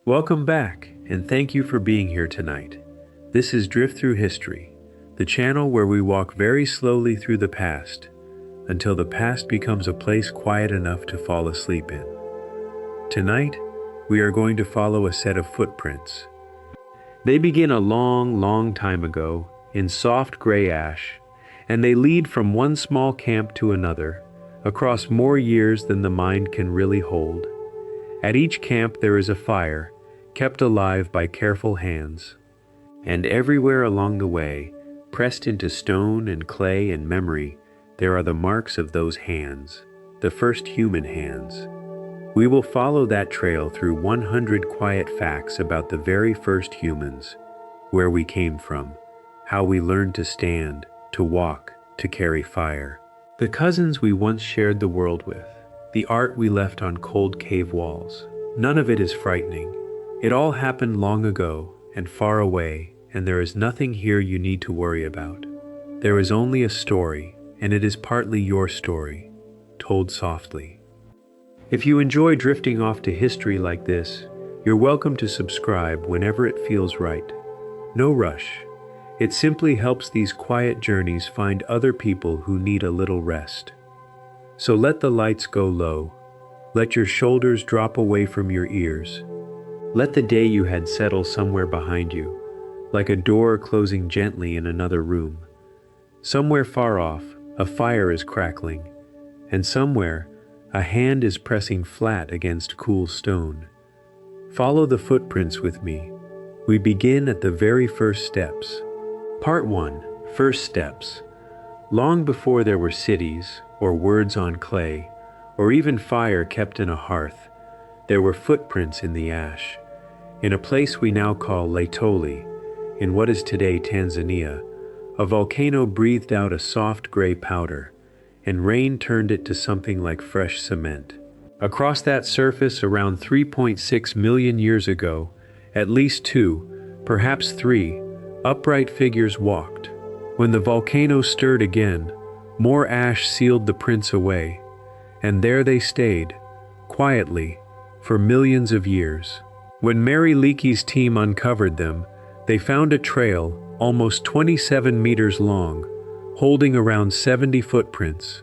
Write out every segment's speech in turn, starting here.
Welcome back, and thank you for being here tonight. This is Drift Through History, the channel where we walk very slowly through the past until the past becomes a place quiet enough to fall asleep in. Tonight, we are going to follow a set of footprints. They begin a long, long time ago in soft gray ash, and they lead from one small camp to another, across more years than the mind can really hold. At each camp there is a fire, kept alive by careful hands. And everywhere along the way, pressed into stone and clay and memory, there are the marks of those hands, the first human hands. We will follow that trail through 100 quiet facts about the very first humans, where we came from, how we learned to stand, to walk, to carry fire. The cousins we once shared the world with, the art we left on cold cave walls. None of it is frightening. It all happened long ago and far away, and there is nothing here you need to worry about. There is only a story, and it is partly your story, told softly. If you enjoy drifting off to history like this, you're welcome to subscribe whenever it feels right. No rush. It simply helps these quiet journeys find other people who need a little rest. So let the lights go low. Let your shoulders drop away from your ears. Let the day you had settle somewhere behind you, like a door closing gently in another room. Somewhere far off, a fire is crackling, and somewhere, a hand is pressing flat against cool stone. Follow the footprints with me. We begin at the very first steps. Part 1. First Steps. Long before there were cities, or words on clay, or even fire kept in a hearth, there were footprints in the ash. In a place we now call Laetoli, in what is today Tanzania, a volcano breathed out a soft gray powder, and rain turned it to something like fresh cement. Across that surface around 3.6 million years ago, at least two, perhaps three, upright figures walked. When the volcano stirred again, more ash sealed the prints away, and there they stayed, quietly, for millions of years. When Mary Leakey's team uncovered them, they found a trail almost 27 meters long, holding around 70 footprints.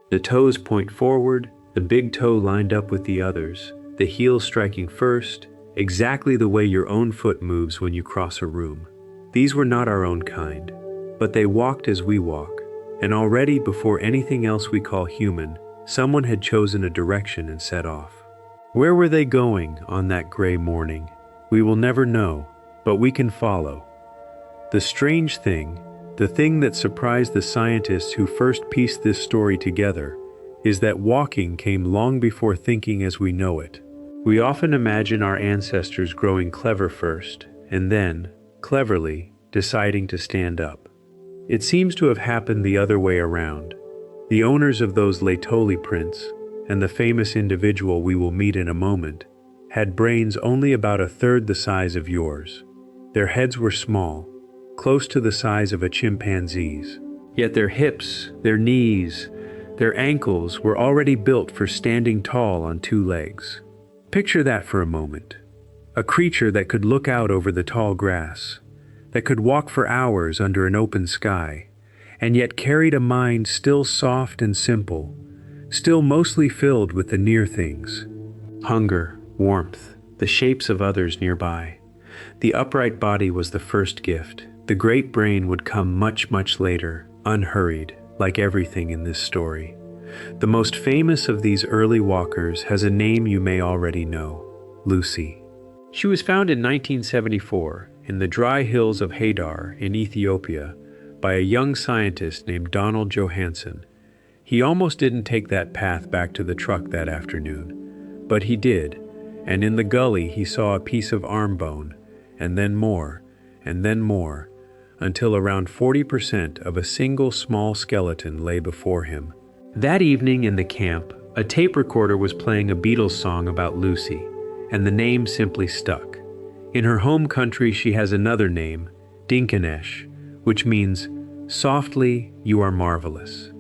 The toes point forward, the big toe lined up with the others, the heel striking first, exactly the way your own foot moves when you cross a room. These were not our own kind, but they walked as we walk, and already before anything else we call human, someone had chosen a direction and set off. Where were they going on that gray morning? We will never know, but we can follow. The strange thing, the thing that surprised the scientists who first pieced this story together, is that walking came long before thinking as we know it. We often imagine our ancestors growing clever first, and then, cleverly, deciding to stand up. It seems to have happened the other way around. The owners of those Laetoli prints, and the famous individual we will meet in a moment, had brains only about a third the size of yours. Their heads were small, close to the size of a chimpanzee's. Yet their hips, their knees, their ankles were already built for standing tall on two legs. Picture that for a moment. A creature that could look out over the tall grass, that could walk for hours under an open sky, and yet carried a mind still soft and simple, still mostly filled with the near things. Hunger, warmth, the shapes of others nearby. The upright body was the first gift. The great brain would come much, much later, unhurried, like everything in this story. The most famous of these early walkers has a name you may already know, Lucy. She was found in 1974 in the dry hills of Hadar in Ethiopia by a young scientist named Donald Johanson. He almost didn't take that path back to the truck that afternoon, but he did, and in the gully he saw a piece of arm bone, and then more, until around 40% of a single small skeleton lay before him. That evening in the camp, a tape recorder was playing a Beatles song about Lucy, and the name simply stuck. In her home country she has another name, Dinkinesh, which means, softly, you are marvelous.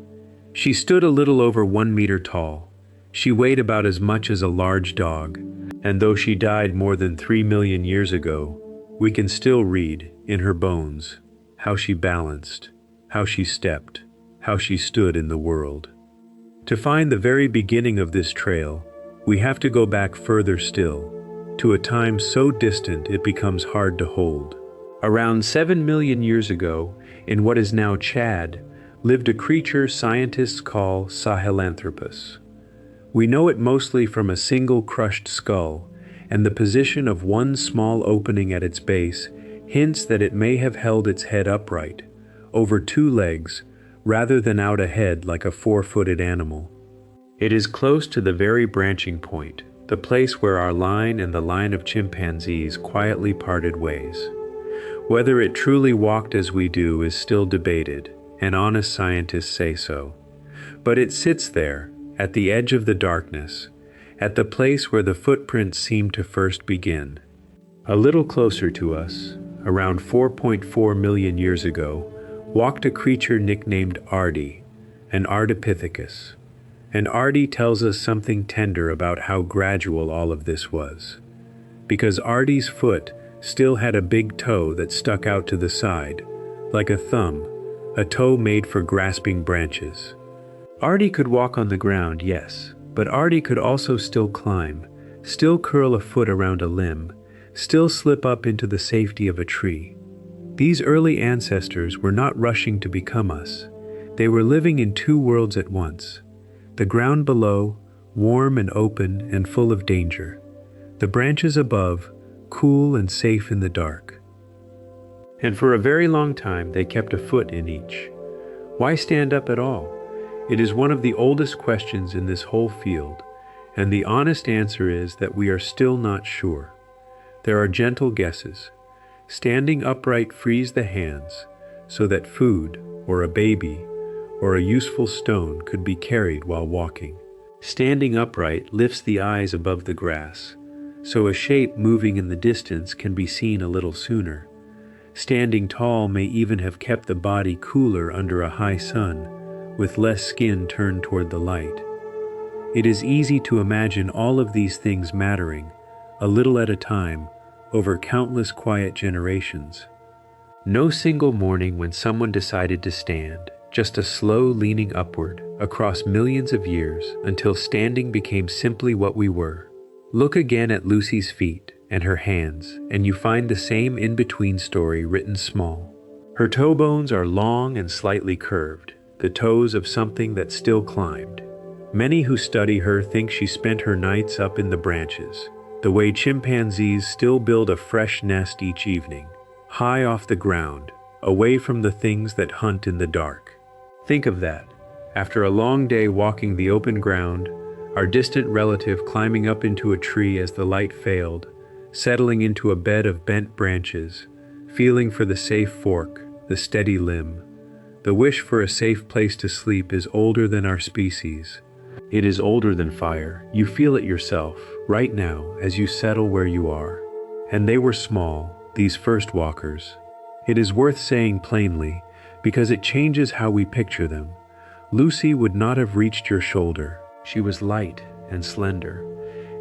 She stood a little over 1 meter tall. She weighed about as much as a large dog, And though she died more than 3 million years ago, we can still read, in her bones, how she balanced, how she stepped, how she stood in the world. To find the very beginning of this trail, we have to go back further still, to a time so distant it becomes hard to hold. Around 7 million years ago, in what is now Chad, lived a creature scientists call Sahelanthropus. We know it mostly from a single crushed skull, and the position of one small opening at its base hints that it may have held its head upright, over two legs, rather than out ahead like a four-footed animal. It is close to the very branching point, the place where our line and the line of chimpanzees quietly parted ways. Whether it truly walked as we do is still debated, and honest scientists say so. But it sits there, at the edge of the darkness, at the place where the footprints seem to first begin. A little closer to us, around 4.4 million years ago, walked a creature nicknamed Ardi, an Ardipithecus. And Ardi tells us something tender about how gradual all of this was. Because Ardi's foot still had a big toe that stuck out to the side, like a thumb, a toe made for grasping branches. Ardi could walk on the ground, yes, but Ardi could also still climb, still curl a foot around a limb, still slip up into the safety of a tree. These early ancestors were not rushing to become us. They were living in two worlds at once. The ground below, warm and open and full of danger. The branches above, cool and safe in the dark. And for a very long time they kept a foot in each. Why stand up at all? It is one of the oldest questions in this whole field, and the honest answer is that we are still not sure. There are gentle guesses. Standing upright frees the hands, so that food, or a baby, or a useful stone could be carried while walking. Standing upright lifts the eyes above the grass, so a shape moving in the distance can be seen a little sooner. Standing tall may even have kept the body cooler under a high sun, with less skin turned toward the light. It is easy to imagine all of these things mattering, a little at a time, over countless quiet generations. No single morning when someone decided to stand, just a slow leaning upward across millions of years until standing became simply what we were. Look again at Lucy's feet and her hands, and you find the same in-between story written small. Her toe bones are long and slightly curved, the toes of something that still climbed. Many who study her think she spent her nights up in the branches, the way chimpanzees still build a fresh nest each evening, high off the ground, away from the things that hunt in the dark. Think of that. After a long day walking the open ground, our distant relative climbing up into a tree as the light failed, settling into a bed of bent branches, feeling for the safe fork, the steady limb. The wish for a safe place to sleep is older than our species. It is older than fire. You feel it yourself, right now, as you settle where you are. And they were small, these first walkers. It is worth saying plainly, because it changes how we picture them. Lucy would not have reached your shoulder. She was light and slender,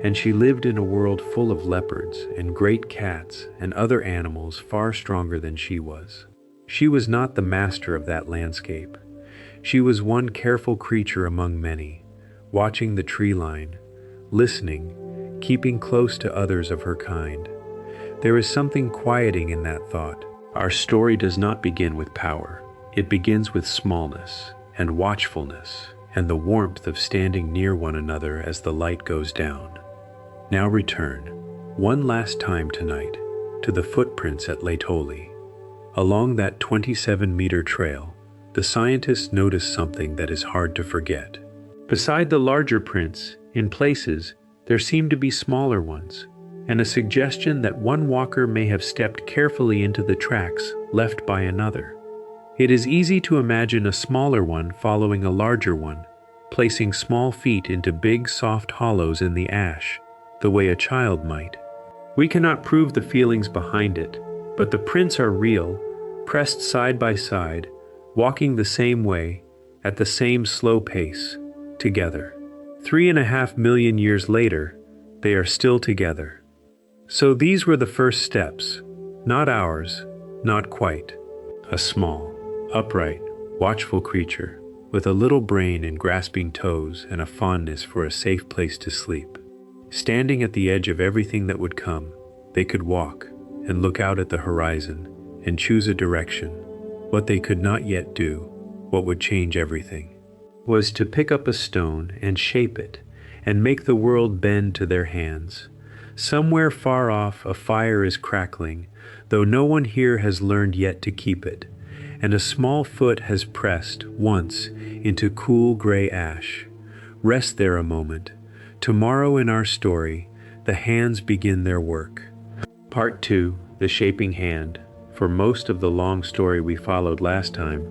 and she lived in a world full of leopards and great cats and other animals far stronger than she was. She was not the master of that landscape. She was one careful creature among many, watching the tree line, listening, keeping close to others of her kind. There is something quieting in that thought. Our story does not begin with power. It begins with smallness and watchfulness and the warmth of standing near one another as the light goes down. Now return, one last time tonight, to the footprints at Laetoli. Along that 27-meter trail, the scientists noticed something that is hard to forget. Beside the larger prints, in places, there seemed to be smaller ones, and a suggestion that one walker may have stepped carefully into the tracks left by another. It is easy to imagine a smaller one following a larger one, placing small feet into big, soft hollows in the ash, the way a child might. We cannot prove the feelings behind it, but the prints are real, pressed side by side, walking the same way, at the same slow pace, together. 3.5 million years later, they are still together. So these were the first steps, not ours, not quite. A small, upright, watchful creature with a little brain and grasping toes and a fondness for a safe place to sleep. Standing at the edge of everything that would come, they could walk and look out at the horizon and choose a direction. What they could not yet do, what would change everything, was to pick up a stone and shape it and make the world bend to their hands. Somewhere far off a fire is crackling, though no one here has learned yet to keep it, and a small foot has pressed once into cool gray ash. Rest there a moment. Tomorrow in our story, the hands begin their work. Part 2, The Shaping Hand. For most of the long story we followed last time,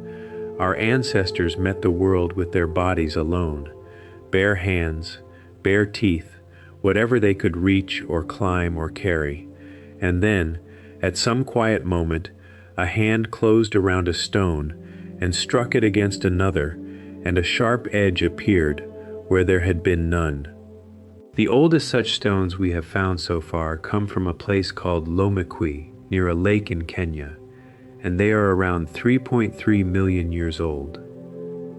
our ancestors met the world with their bodies alone. Bare hands, bare teeth, whatever they could reach or climb or carry. And then, at some quiet moment, a hand closed around a stone and struck it against another, and a sharp edge appeared where there had been none. The oldest such stones we have found so far come from a place called Lomekwi, near a lake in Kenya, and they are around 3.3 million years old.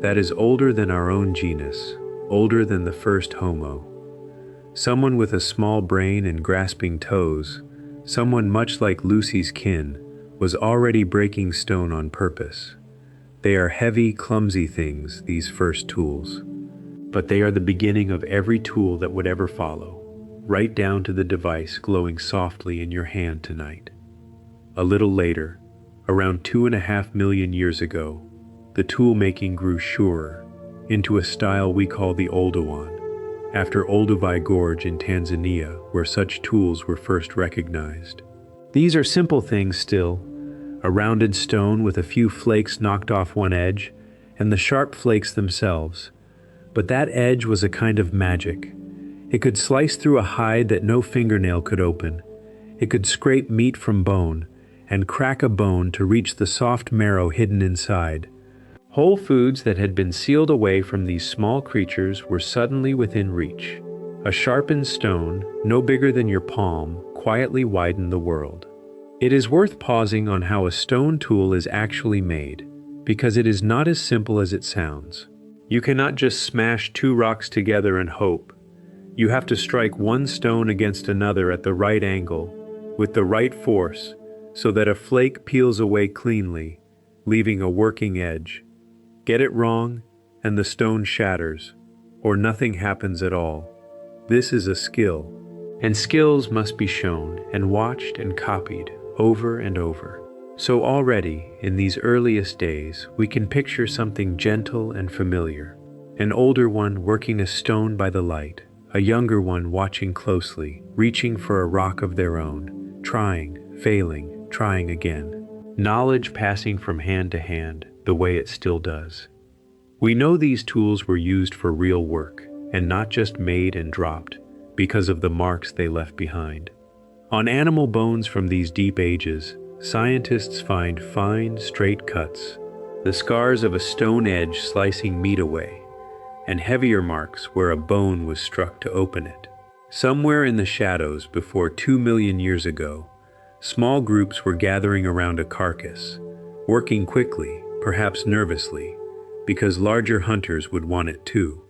That is older than our own genus, older than the first Homo. Someone with a small brain and grasping toes, someone much like Lucy's kin, was already breaking stone on purpose. They are heavy, clumsy things, these first tools. But they are the beginning of every tool that would ever follow, right down to the device glowing softly in your hand tonight. A little later, around 2.5 million years ago, the tool-making grew surer, into a style we call the Oldowan, after Olduvai Gorge in Tanzania, where such tools were first recognized. These are simple things still, a rounded stone with a few flakes knocked off one edge, and the sharp flakes themselves. But that edge was a kind of magic. It could slice through a hide that no fingernail could open. It could scrape meat from bone, and crack a bone to reach the soft marrow hidden inside. Whole foods that had been sealed away from these small creatures were suddenly within reach. A sharpened stone, no bigger than your palm, quietly widened the world. It is worth pausing on how a stone tool is actually made, because it is not as simple as it sounds. You cannot just smash two rocks together and hope. You have to strike one stone against another at the right angle, with the right force, so that a flake peels away cleanly, leaving a working edge. Get it wrong, and the stone shatters, or nothing happens at all. This is a skill, and skills must be shown and watched and copied over and over. So already, in these earliest days, we can picture something gentle and familiar. An older one working a stone by the light, a younger one watching closely, reaching for a rock of their own, trying, failing, trying again. Knowledge passing from hand to hand, the way it still does. We know these tools were used for real work, and not just made and dropped, because of the marks they left behind. On animal bones from these deep ages, scientists find fine, straight cuts, the scars of a stone edge slicing meat away, and heavier marks where a bone was struck to open it. Somewhere in the shadows before 2 million years ago, small groups were gathering around a carcass, working quickly, perhaps nervously, because larger hunters would want it too.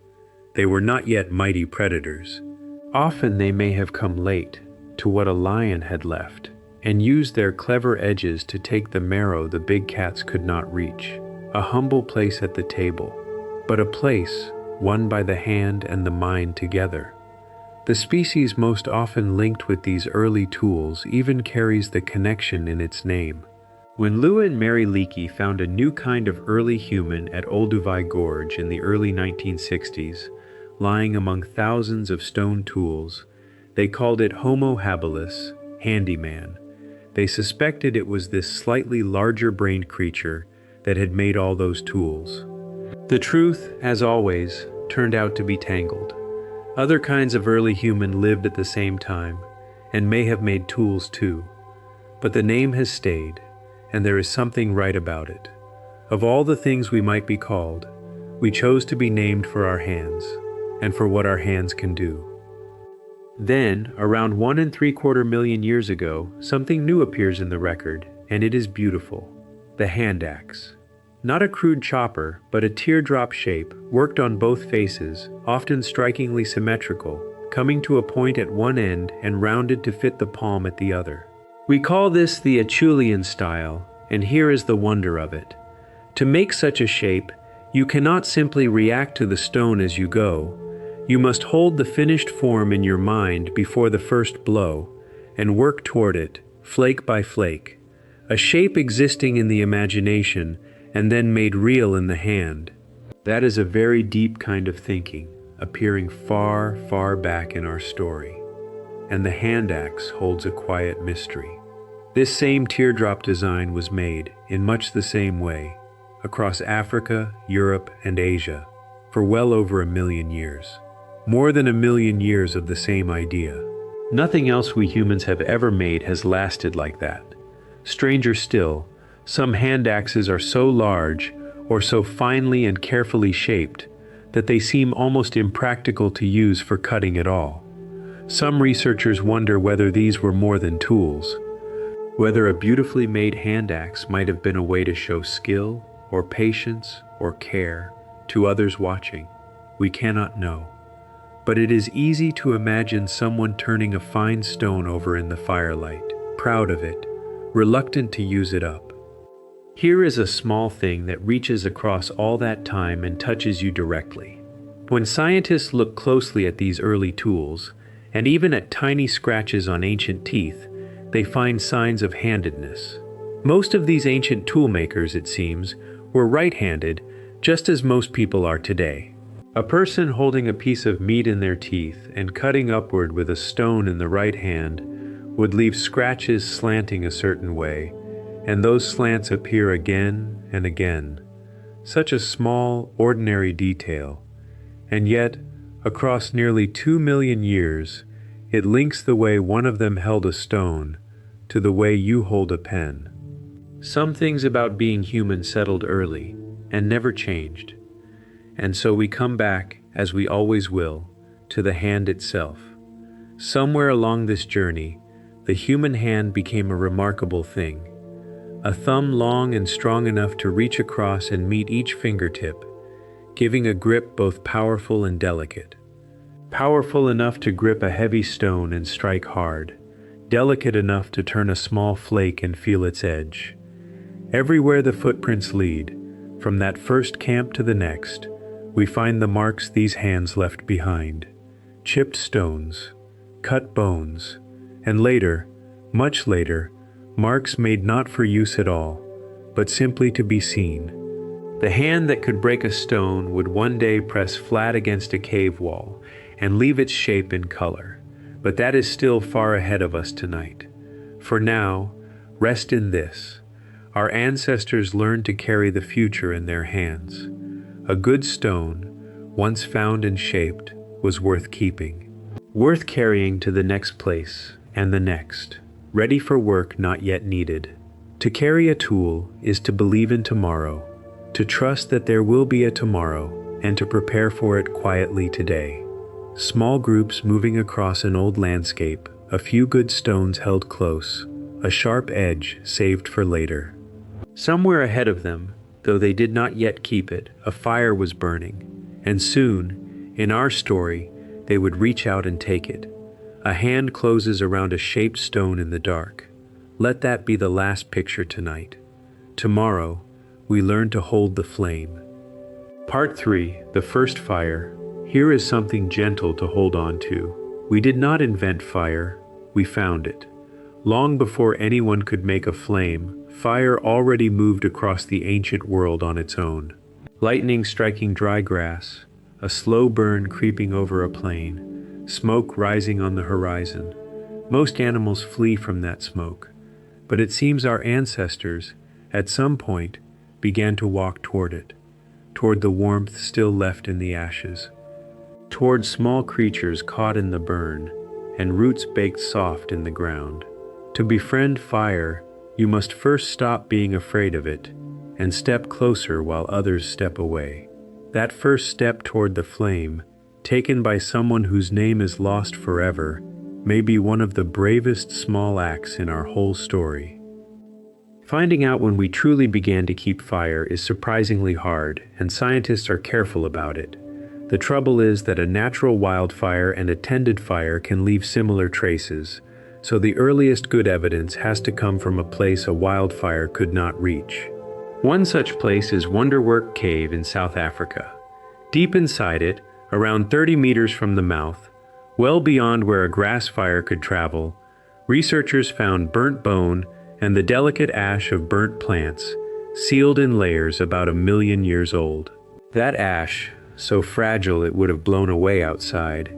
They were not yet mighty predators. Often they may have come late to what a lion had left, and used their clever edges to take the marrow the big cats could not reach. A humble place at the table, but a place won by the hand and the mind together. The species most often linked with these early tools even carries the connection in its name. When Lua and Mary Leakey found a new kind of early human at Olduvai Gorge in the early 1960s, lying among thousands of stone tools, they called it Homo habilis, handyman. They suspected it was this slightly larger-brained creature that had made all those tools. The truth, as always, turned out to be tangled. Other kinds of early human lived at the same time, and may have made tools too. But the name has stayed, and there is something right about it. Of all the things we might be called, we chose to be named for our hands, and for what our hands can do. Then, around 1¾ million years ago, something new appears in the record, and it is beautiful. The hand axe. Not a crude chopper, but a teardrop shape, worked on both faces, often strikingly symmetrical, coming to a point at one end and rounded to fit the palm at the other. We call this the Acheulean style, and here is the wonder of it. To make such a shape, you cannot simply react to the stone as you go. You must hold the finished form in your mind before the first blow, and work toward it, flake by flake. A shape existing in the imagination, and then made real in the hand. That is a very deep kind of thinking, appearing far, far back in our story. And the hand axe holds a quiet mystery. This same teardrop design was made, in much the same way, across Africa, Europe, and Asia, for well over 1 million years. More than 1 million years of the same idea. Nothing else we humans have ever made has lasted like that. Stranger still, some hand axes are so large, or so finely and carefully shaped, that they seem almost impractical to use for cutting at all. Some researchers wonder whether these were more than tools, whether a beautifully made hand axe might have been a way to show skill, or patience, or care, to others watching. We cannot know. But it is easy to imagine someone turning a fine stone over in the firelight, proud of it, reluctant to use it up. Here is a small thing that reaches across all that time and touches you directly. When scientists look closely at these early tools, and even at tiny scratches on ancient teeth, they find signs of handedness. Most of these ancient toolmakers, it seems, were right-handed, just as most people are today. A person holding a piece of meat in their teeth and cutting upward with a stone in the right hand would leave scratches slanting a certain way, and those slants appear again and again. Such a small, ordinary detail, and yet, across nearly 2 million years, it links the way one of them held a stone to the way you hold a pen. Some things about being human settled early and never changed. And so we come back, as we always will, to the hand itself. Somewhere along this journey, the human hand became a remarkable thing. A thumb long and strong enough to reach across and meet each fingertip, giving a grip both powerful and delicate. Powerful enough to grip a heavy stone and strike hard, delicate enough to turn a small flake and feel its edge. Everywhere the footprints lead, from that first camp to the next, we find the marks these hands left behind. Chipped stones, cut bones, and later, much later, marks made not for use at all, but simply to be seen. The hand that could break a stone would one day press flat against a cave wall and leave its shape in color, but that is still far ahead of us tonight. For now, rest in this. Our ancestors learned to carry the future in their hands. A good stone, once found and shaped, was worth keeping, worth carrying to the next place and the next, ready for work not yet needed. To carry a tool is to believe in tomorrow, to trust that there will be a tomorrow, and to prepare for it quietly today. Small groups moving across an old landscape, a few good stones held close, a sharp edge saved for later. Somewhere ahead of them, though they did not yet keep it, a fire was burning, and soon, in our story, they would reach out and take it. A hand closes around a shaped stone in the dark. Let that be the last picture tonight. Tomorrow, we learn to hold the flame. Part 3, the first fire. Here is something gentle to hold on to. We did not invent fire, we found it. Long before anyone could make a flame, fire already moved across the ancient world on its own. Lightning striking dry grass, a slow burn creeping over a plain, smoke rising on the horizon. Most animals flee from that smoke, but it seems our ancestors, at some point, began to walk toward it, toward the warmth still left in the ashes, toward small creatures caught in the burn, and roots baked soft in the ground. To befriend fire, you must first stop being afraid of it and step closer while others step away. That first step toward the flame taken by someone whose name is lost forever, may be one of the bravest small acts in our whole story. Finding out when we truly began to keep fire is surprisingly hard, and scientists are careful about it. The trouble is that a natural wildfire and a tended fire can leave similar traces, so the earliest good evidence has to come from a place a wildfire could not reach. One such place is Wonderwork Cave in South Africa. Deep inside it, around 30 meters from the mouth, well beyond where a grass fire could travel, researchers found burnt bone and the delicate ash of burnt plants, sealed in layers about 1 million years old. That ash, so fragile it would have blown away outside,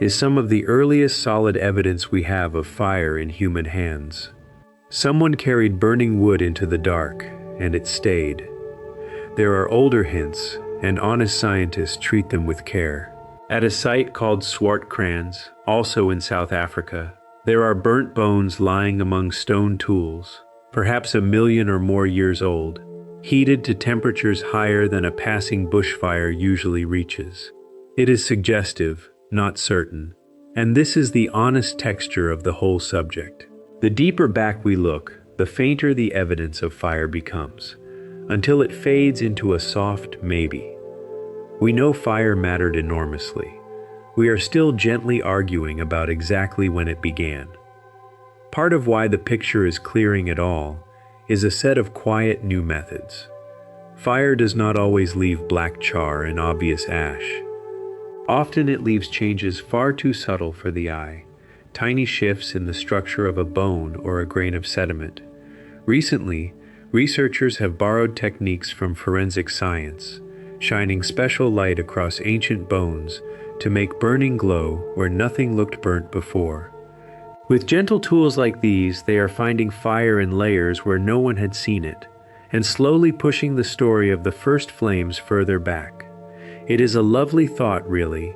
is some of the earliest solid evidence we have of fire in human hands. Someone carried burning wood into the dark, and it stayed. There are older hints, and honest scientists treat them with care. At a site called Swartkrans, also in South Africa, there are burnt bones lying among stone tools, perhaps 1 million or more years old, heated to temperatures higher than a passing bushfire usually reaches. It is suggestive, not certain, and this is the honest texture of the whole subject. The deeper back we look, the fainter the evidence of fire becomes, until it fades into a soft maybe. We know fire mattered enormously. We are still gently arguing about exactly when it began. Part of why the picture is clearing at all is a set of quiet new methods. Fire does not always leave black char and obvious ash. Often it leaves changes far too subtle for the eye, tiny shifts in the structure of a bone or a grain of sediment. Recently, researchers have borrowed techniques from forensic science, shining special light across ancient bones to make burning glow where nothing looked burnt before. With gentle tools like these, they are finding fire in layers where no one had seen it, and slowly pushing the story of the first flames further back. It is a lovely thought, really,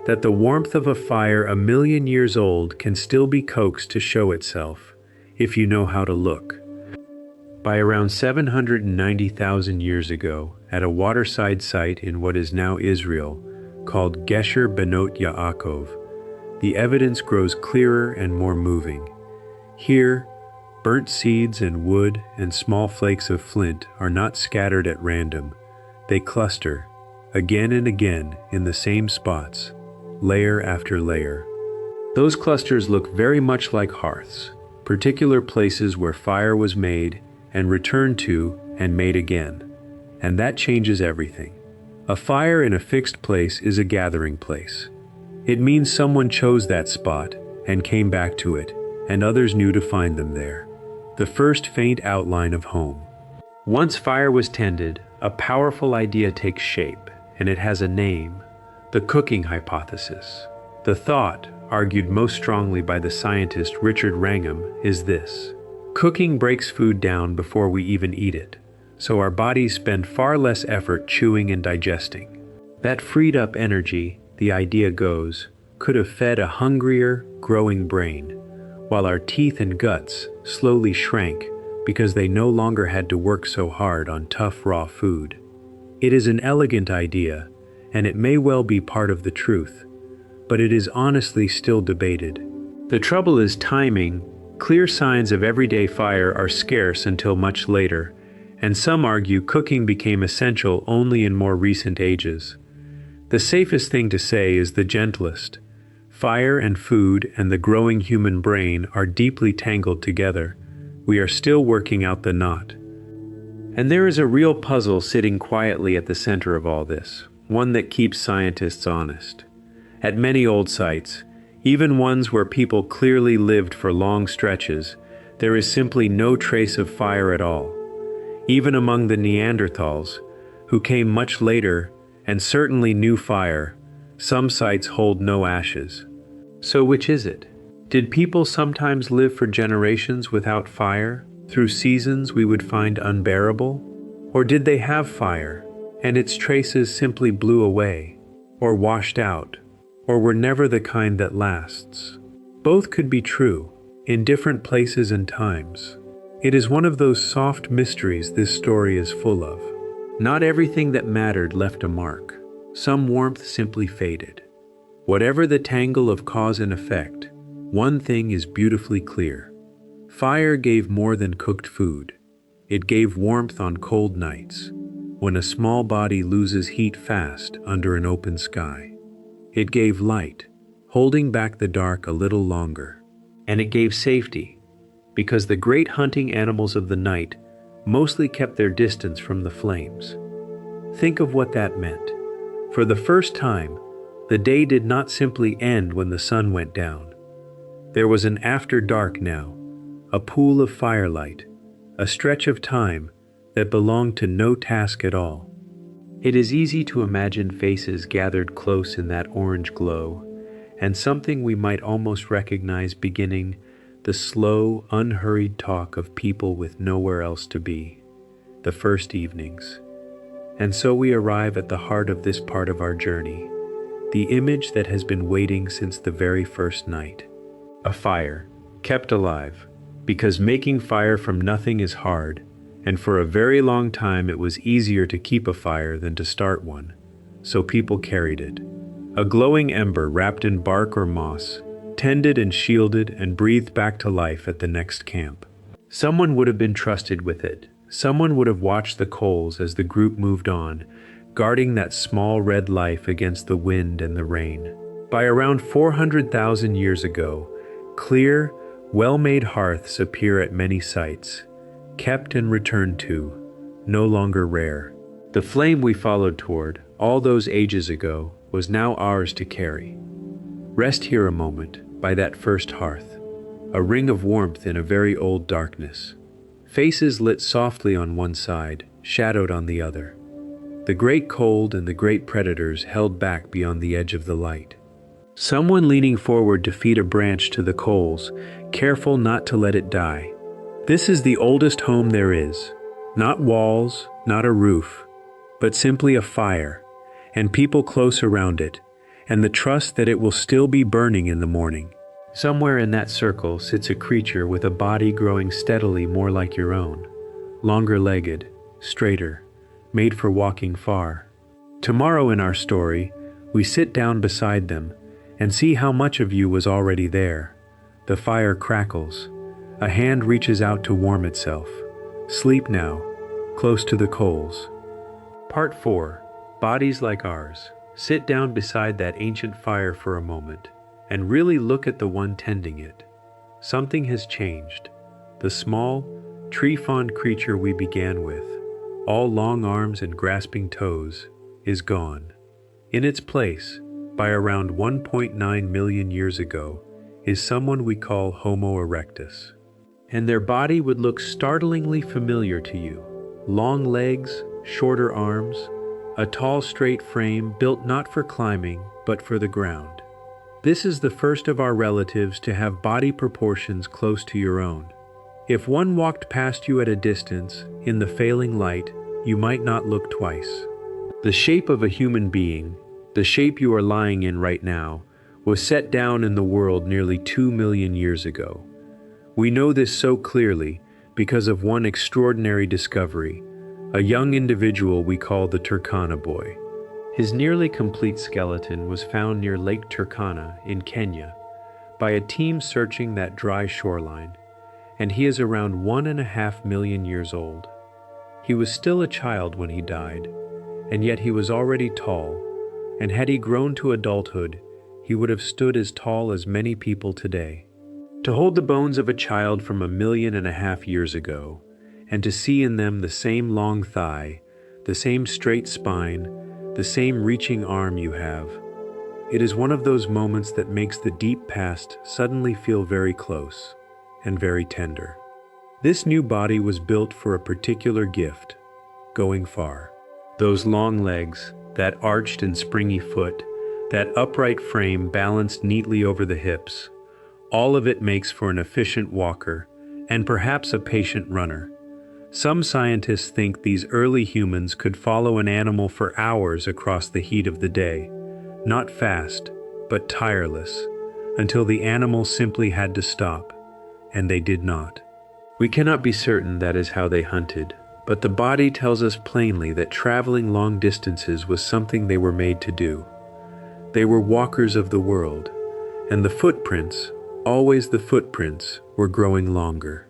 that the warmth of a fire 1 million years old can still be coaxed to show itself, if you know how to look. By around 790,000 years ago, at a waterside site in what is now Israel, called Gesher Benot Yaakov, the evidence grows clearer and more moving. Here, burnt seeds and wood and small flakes of flint are not scattered at random. They cluster, again and again, in the same spots, layer after layer. Those clusters look very much like hearths, particular places where fire was made and returned to and made again. And that changes everything. A fire in a fixed place is a gathering place. It means someone chose that spot and came back to it, and others knew to find them there. The first faint outline of home. Once fire was tended, a powerful idea takes shape, and it has a name: the cooking hypothesis. The thought, argued most strongly by the scientist Richard Wrangham, is this: cooking breaks food down before we even eat it, so our bodies spend far less effort chewing and digesting. That freed up energy, the idea goes, could have fed a hungrier, growing brain, while our teeth and guts slowly shrank because they no longer had to work so hard on tough raw food. It is an elegant idea, and it may well be part of the truth, but it is honestly still debated. The trouble is timing. Clear signs of everyday fire are scarce until much later, and some argue cooking became essential only in more recent ages. The safest thing to say is the gentlest. Fire and food and the growing human brain are deeply tangled together. We are still working out the knot. And there is a real puzzle sitting quietly at the center of all this, one that keeps scientists honest. At many old sites, even ones where people clearly lived for long stretches, there is simply no trace of fire at all. Even among the Neanderthals, who came much later and certainly knew fire, some sites hold no ashes. So which is it? Did people sometimes live for generations without fire, through seasons we would find unbearable? Or did they have fire, and its traces simply blew away, or washed out, or were never the kind that lasts? Both could be true, in different places and times. It is one of those soft mysteries this story is full of. Not everything that mattered left a mark. Some warmth simply faded. Whatever the tangle of cause and effect, one thing is beautifully clear. Fire gave more than cooked food. It gave warmth on cold nights, when a small body loses heat fast under an open sky. It gave light, holding back the dark a little longer. And it gave safety, because the great hunting animals of the night mostly kept their distance from the flames. Think of what that meant. For the first time, the day did not simply end when the sun went down. There was an after dark now, a pool of firelight, a stretch of time that belonged to no task at all. It is easy to imagine faces gathered close in that orange glow, and something we might almost recognize beginning the slow, unhurried talk of people with nowhere else to be, the first evenings. And so we arrive at the heart of this part of our journey, the image that has been waiting since the very first night. A fire, kept alive, because making fire from nothing is hard, and for a very long time it was easier to keep a fire than to start one, so people carried it. A glowing ember wrapped in bark or moss, tended and shielded and breathed back to life at the next camp. Someone would have been trusted with it. Someone would have watched the coals as the group moved on, guarding that small red life against the wind and the rain. By around 400,000 years ago, clear, well-made hearths appear at many sites, kept and returned to, no longer rare. The flame we followed toward, all those ages ago, was now ours to carry. Rest here a moment, by that first hearth, a ring of warmth in a very old darkness. Faces lit softly on one side, shadowed on the other. The great cold and the great predators held back beyond the edge of the light. Someone leaning forward to feed a branch to the coals, careful not to let it die. This is the oldest home there is. Not walls, not a roof, but simply a fire, and people close around it, and the trust that it will still be burning in the morning. Somewhere in that circle sits a creature with a body growing steadily more like your own, longer-legged, straighter, made for walking far. Tomorrow in our story, we sit down beside them and see how much of you was already there. The fire crackles. A hand reaches out to warm itself. Sleep now, close to the coals. Part 4. Bodies like ours. Sit down beside that ancient fire for a moment and really look at the one tending it. Something has changed. The small, tree-fond creature we began with, all long arms and grasping toes, is gone. In its place, by around 1.9 million years ago, is someone we call Homo erectus. And their body would look startlingly familiar to you. Long legs, shorter arms, a tall straight frame built not for climbing, but for the ground. This is the first of our relatives to have body proportions close to your own. If one walked past you at a distance, in the failing light, you might not look twice. The shape of a human being, the shape you are lying in right now, was set down in the world nearly 2 million years ago. We know this so clearly because of one extraordinary discovery, a young individual we call the Turkana boy. His nearly complete skeleton was found near Lake Turkana in Kenya by a team searching that dry shoreline, and he is around 1.5 million years old. He was still a child when he died, and yet he was already tall, and had he grown to adulthood, he would have stood as tall as many people today. To hold the bones of a child from 1.5 million years ago, and to see in them the same long thigh, the same straight spine, the same reaching arm you have, it is one of those moments that makes the deep past suddenly feel very close and very tender. This new body was built for a particular gift, going far. Those long legs, that arched and springy foot, that upright frame balanced neatly over the hips, all of it makes for an efficient walker and perhaps a patient runner. Some scientists think these early humans could follow an animal for hours across the heat of the day, not fast, but tireless, until the animal simply had to stop, and they did not. We cannot be certain that is how they hunted, but the body tells us plainly that traveling long distances was something they were made to do. They were walkers of the world, and the footprints, always the footprints, were growing longer.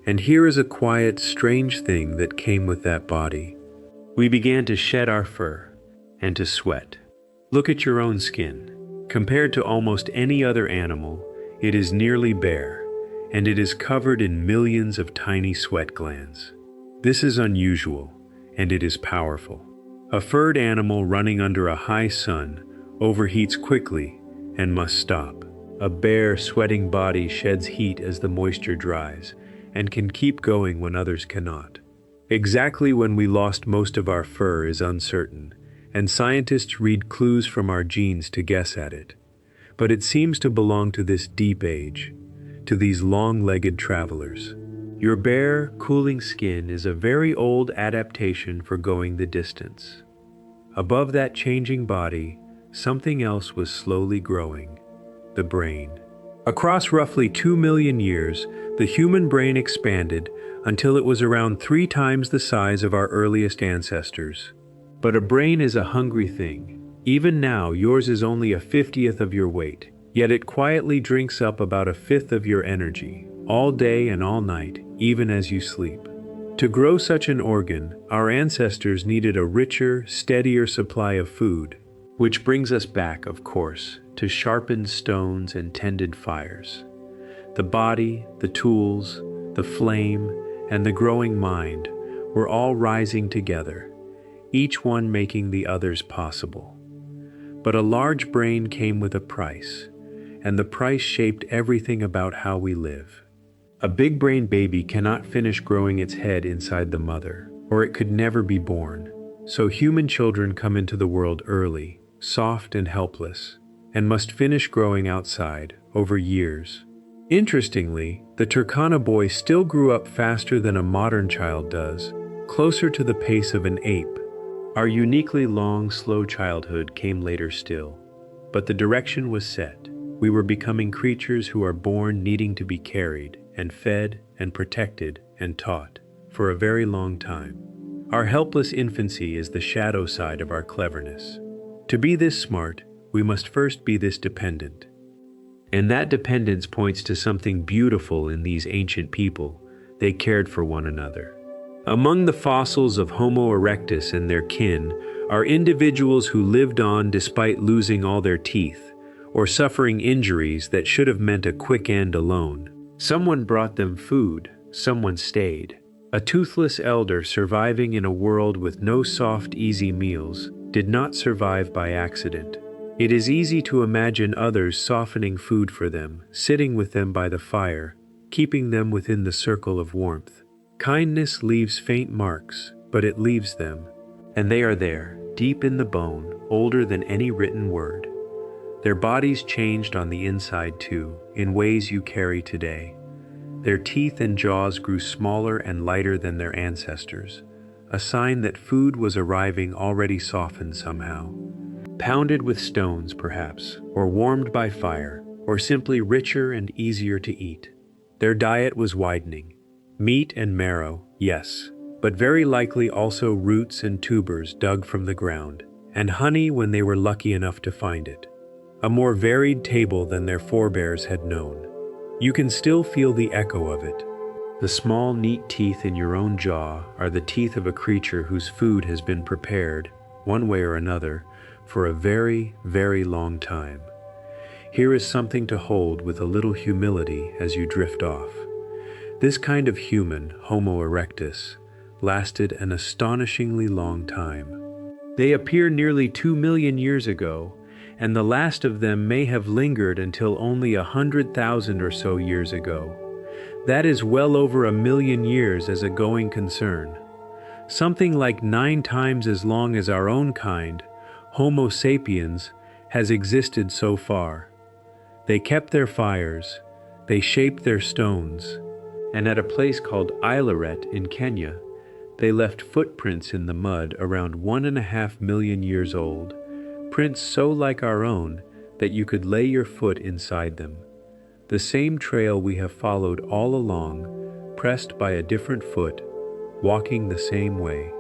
And here is a quiet, strange thing that came with that body. We began to shed our fur and to sweat. Look at your own skin. Compared to almost any other animal, it is nearly bare, and it is covered in millions of tiny sweat glands. This is unusual, and it is powerful. A furred animal running under a high sun overheats quickly and must stop. A bare, sweating body sheds heat as the moisture dries, and can keep going when others cannot. Exactly when we lost most of our fur is uncertain, and scientists read clues from our genes to guess at it. But it seems to belong to this deep age, to these long-legged travelers. Your bare, cooling skin is a very old adaptation for going the distance. Above that changing body, something else was slowly growing: the brain. Across roughly 2 million years, the human brain expanded until it was around 3 times the size of our earliest ancestors. But a brain is a hungry thing. Even now, yours is only 1/50th of your weight, yet it quietly drinks up about 1/5 of your energy, all day and all night, even as you sleep. To grow such an organ, our ancestors needed a richer, steadier supply of food, which brings us back, of course, to sharpened stones and tended fires. The body, the tools, the flame, and the growing mind were all rising together, each one making the others possible. But a large brain came with a price, and the price shaped everything about how we live. A big-brained baby cannot finish growing its head inside the mother, or it could never be born. So human children come into the world early, soft and helpless, and must finish growing outside over years. Interestingly, the Turkana boy still grew up faster than a modern child does, closer to the pace of an ape. Our uniquely long, slow childhood came later still, but the direction was set. We were becoming creatures who are born needing to be carried and fed and protected and taught for a very long time. Our helpless infancy is the shadow side of our cleverness. To be this smart, we must first be this dependent. And that dependence points to something beautiful in these ancient people. They cared for one another. Among the fossils of Homo erectus and their kin are individuals who lived on despite losing all their teeth, or suffering injuries that should have meant a quick end alone. Someone brought them food, someone stayed. A toothless elder surviving in a world with no soft, easy meals did not survive by accident. It is easy to imagine others softening food for them, sitting with them by the fire, keeping them within the circle of warmth. Kindness leaves faint marks, but it leaves them, and they are there, deep in the bone, older than any written word. Their bodies changed on the inside too, in ways you carry today. Their teeth and jaws grew smaller and lighter than their ancestors, a sign that food was arriving already softened somehow. Pounded with stones, perhaps, or warmed by fire, or simply richer and easier to eat. Their diet was widening. Meat and marrow, yes, but very likely also roots and tubers dug from the ground, and honey when they were lucky enough to find it. A more varied table than their forebears had known. You can still feel the echo of it. The small, neat teeth in your own jaw are the teeth of a creature whose food has been prepared, one way or another, for a very, very long time. Here is something to hold with a little humility as you drift off. This kind of human, Homo erectus, lasted an astonishingly long time. They appear nearly 2 million years ago, and the last of them may have lingered until only 100,000 or so years ago. That is well over 1 million years as a going concern. Something like 9 times as long as our own kind, Homo sapiens, has existed so far. They kept their fires, they shaped their stones, and at a place called Ilaret in Kenya, they left footprints in the mud around 1.5 million years old, prints so like our own that you could lay your foot inside them. The same trail we have followed all along, pressed by a different foot, walking the same way.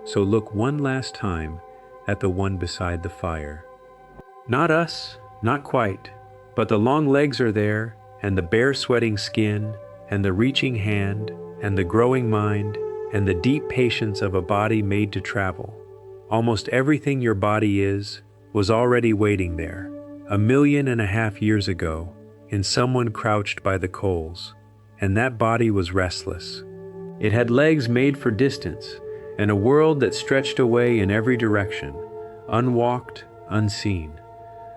So look one last time at the one beside the fire. Not us, not quite, but the long legs are there, and the bare sweating skin, and the reaching hand, and the growing mind, and the deep patience of a body made to travel. Almost everything your body is was already waiting there, 1.5 million years ago, in someone crouched by the coals, and that body was restless. It had legs made for distance, and a world that stretched away in every direction, unwalked, unseen.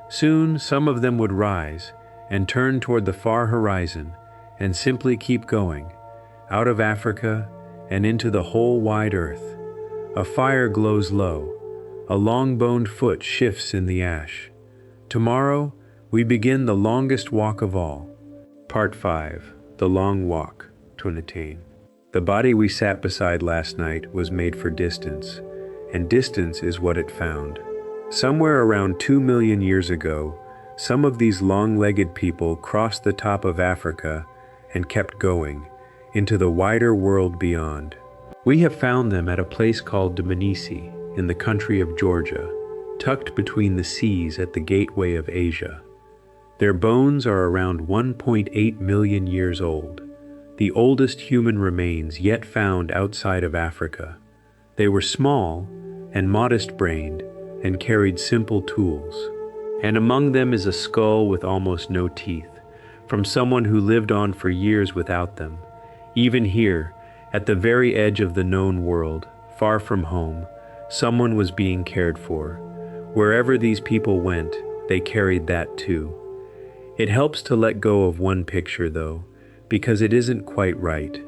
Soon some of them would rise and turn toward the far horizon and simply keep going, out of Africa and into the whole wide earth. A fire glows low, a long-boned foot shifts in the ash. Tomorrow, we begin the longest walk of all. Part 5, The Long Walk to Attain. The body we sat beside last night was made for distance, and distance is what it found. Somewhere around 2 million years ago, some of these long-legged people crossed the top of Africa and kept going into the wider world beyond. We have found them at a place called Dmanisi in the country of Georgia, tucked between the seas at the gateway of Asia. Their bones are around 1.8 million years old, the oldest human remains yet found outside of Africa. They were small and modest-brained and carried simple tools. And among them is a skull with almost no teeth, from someone who lived on for years without them. Even here, at the very edge of the known world, far from home, someone was being cared for. Wherever these people went, they carried that too. It helps to let go of one picture, though, because it isn't quite right.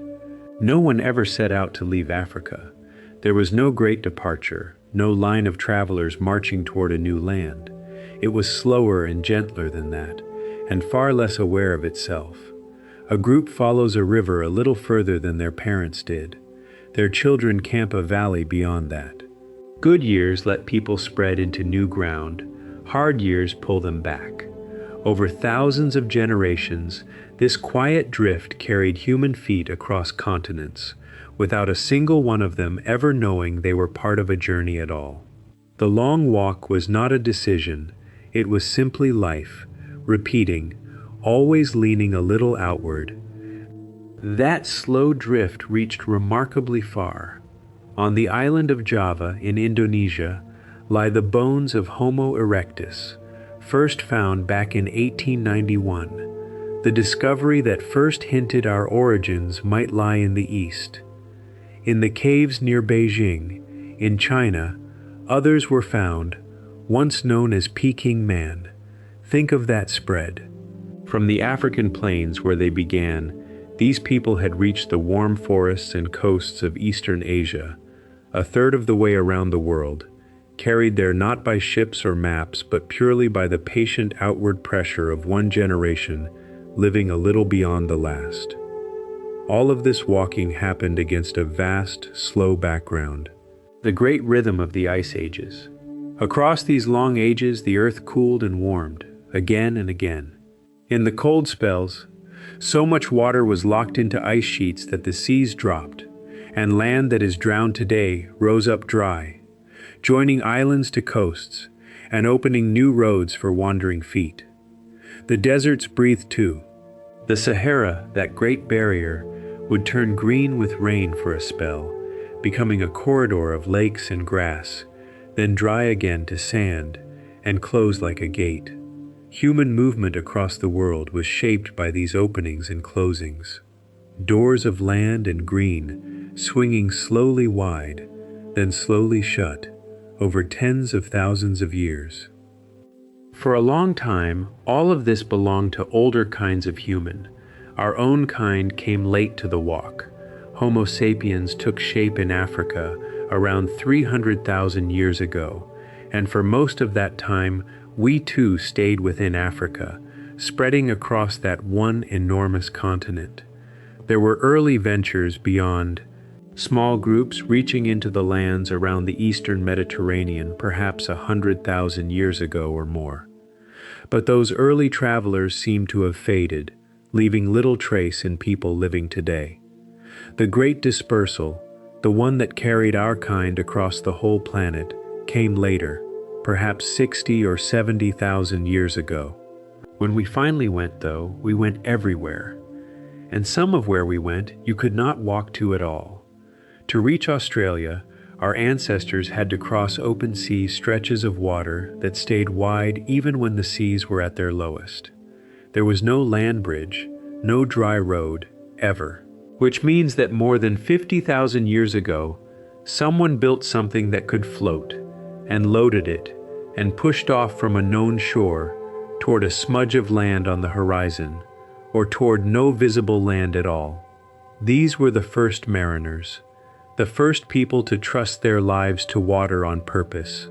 No one ever set out to leave Africa. There was no great departure, no line of travelers marching toward a new land. It was slower and gentler than that, and far less aware of itself. A group follows a river a little further than their parents did. Their children camp a valley beyond that. Good years let people spread into new ground. Hard years pull them back. Over thousands of generations, this quiet drift carried human feet across continents, without a single one of them ever knowing they were part of a journey at all. The long walk was not a decision, it was simply life, repeating, always leaning a little outward. That slow drift reached remarkably far. On the island of Java in Indonesia lie the bones of Homo erectus, first found back in 1891, the discovery that first hinted our origins might lie in the East. In the caves near Beijing, in China, others were found, once known as Peking man. Think of that spread. From the African plains where they began, these people had reached the warm forests and coasts of Eastern Asia, a third of the way around the world, carried there not by ships or maps, but purely by the patient outward pressure of one generation living a little beyond the last. All of this walking happened against a vast, slow background, the great rhythm of the ice ages. Across these long ages, the earth cooled and warmed, again and again. In the cold spells, so much water was locked into ice sheets that the seas dropped, and land that is drowned today rose up dry, joining islands to coasts, and opening new roads for wandering feet. The deserts breathed too. The Sahara, that great barrier, would turn green with rain for a spell, becoming a corridor of lakes and grass, then dry again to sand, and close like a gate. Human movement across the world was shaped by these openings and closings. Doors of land and green, swinging slowly wide, then slowly shut, over tens of thousands of years. For a long time, all of this belonged to older kinds of human. Our own kind came late to the walk. Homo sapiens took shape in Africa around 300,000 years ago, and for most of that time, we too stayed within Africa, spreading across that one enormous continent. There were early ventures beyond, small groups reaching into the lands around the eastern Mediterranean perhaps 100,000 years ago or more. But those early travelers seem to have faded, leaving little trace in people living today. The Great Dispersal, the one that carried our kind across the whole planet, came later, perhaps 60 or 70,000 years ago. When we finally went, though, we went everywhere. And some of where we went, you could not walk to at all. To reach Australia, our ancestors had to cross open sea stretches of water that stayed wide even when the seas were at their lowest. There was no land bridge, no dry road, ever. Which means that more than 50,000 years ago, someone built something that could float, and loaded it, and pushed off from a known shore toward a smudge of land on the horizon, or toward no visible land at all. These were the first mariners, the first people to trust their lives to water on purpose.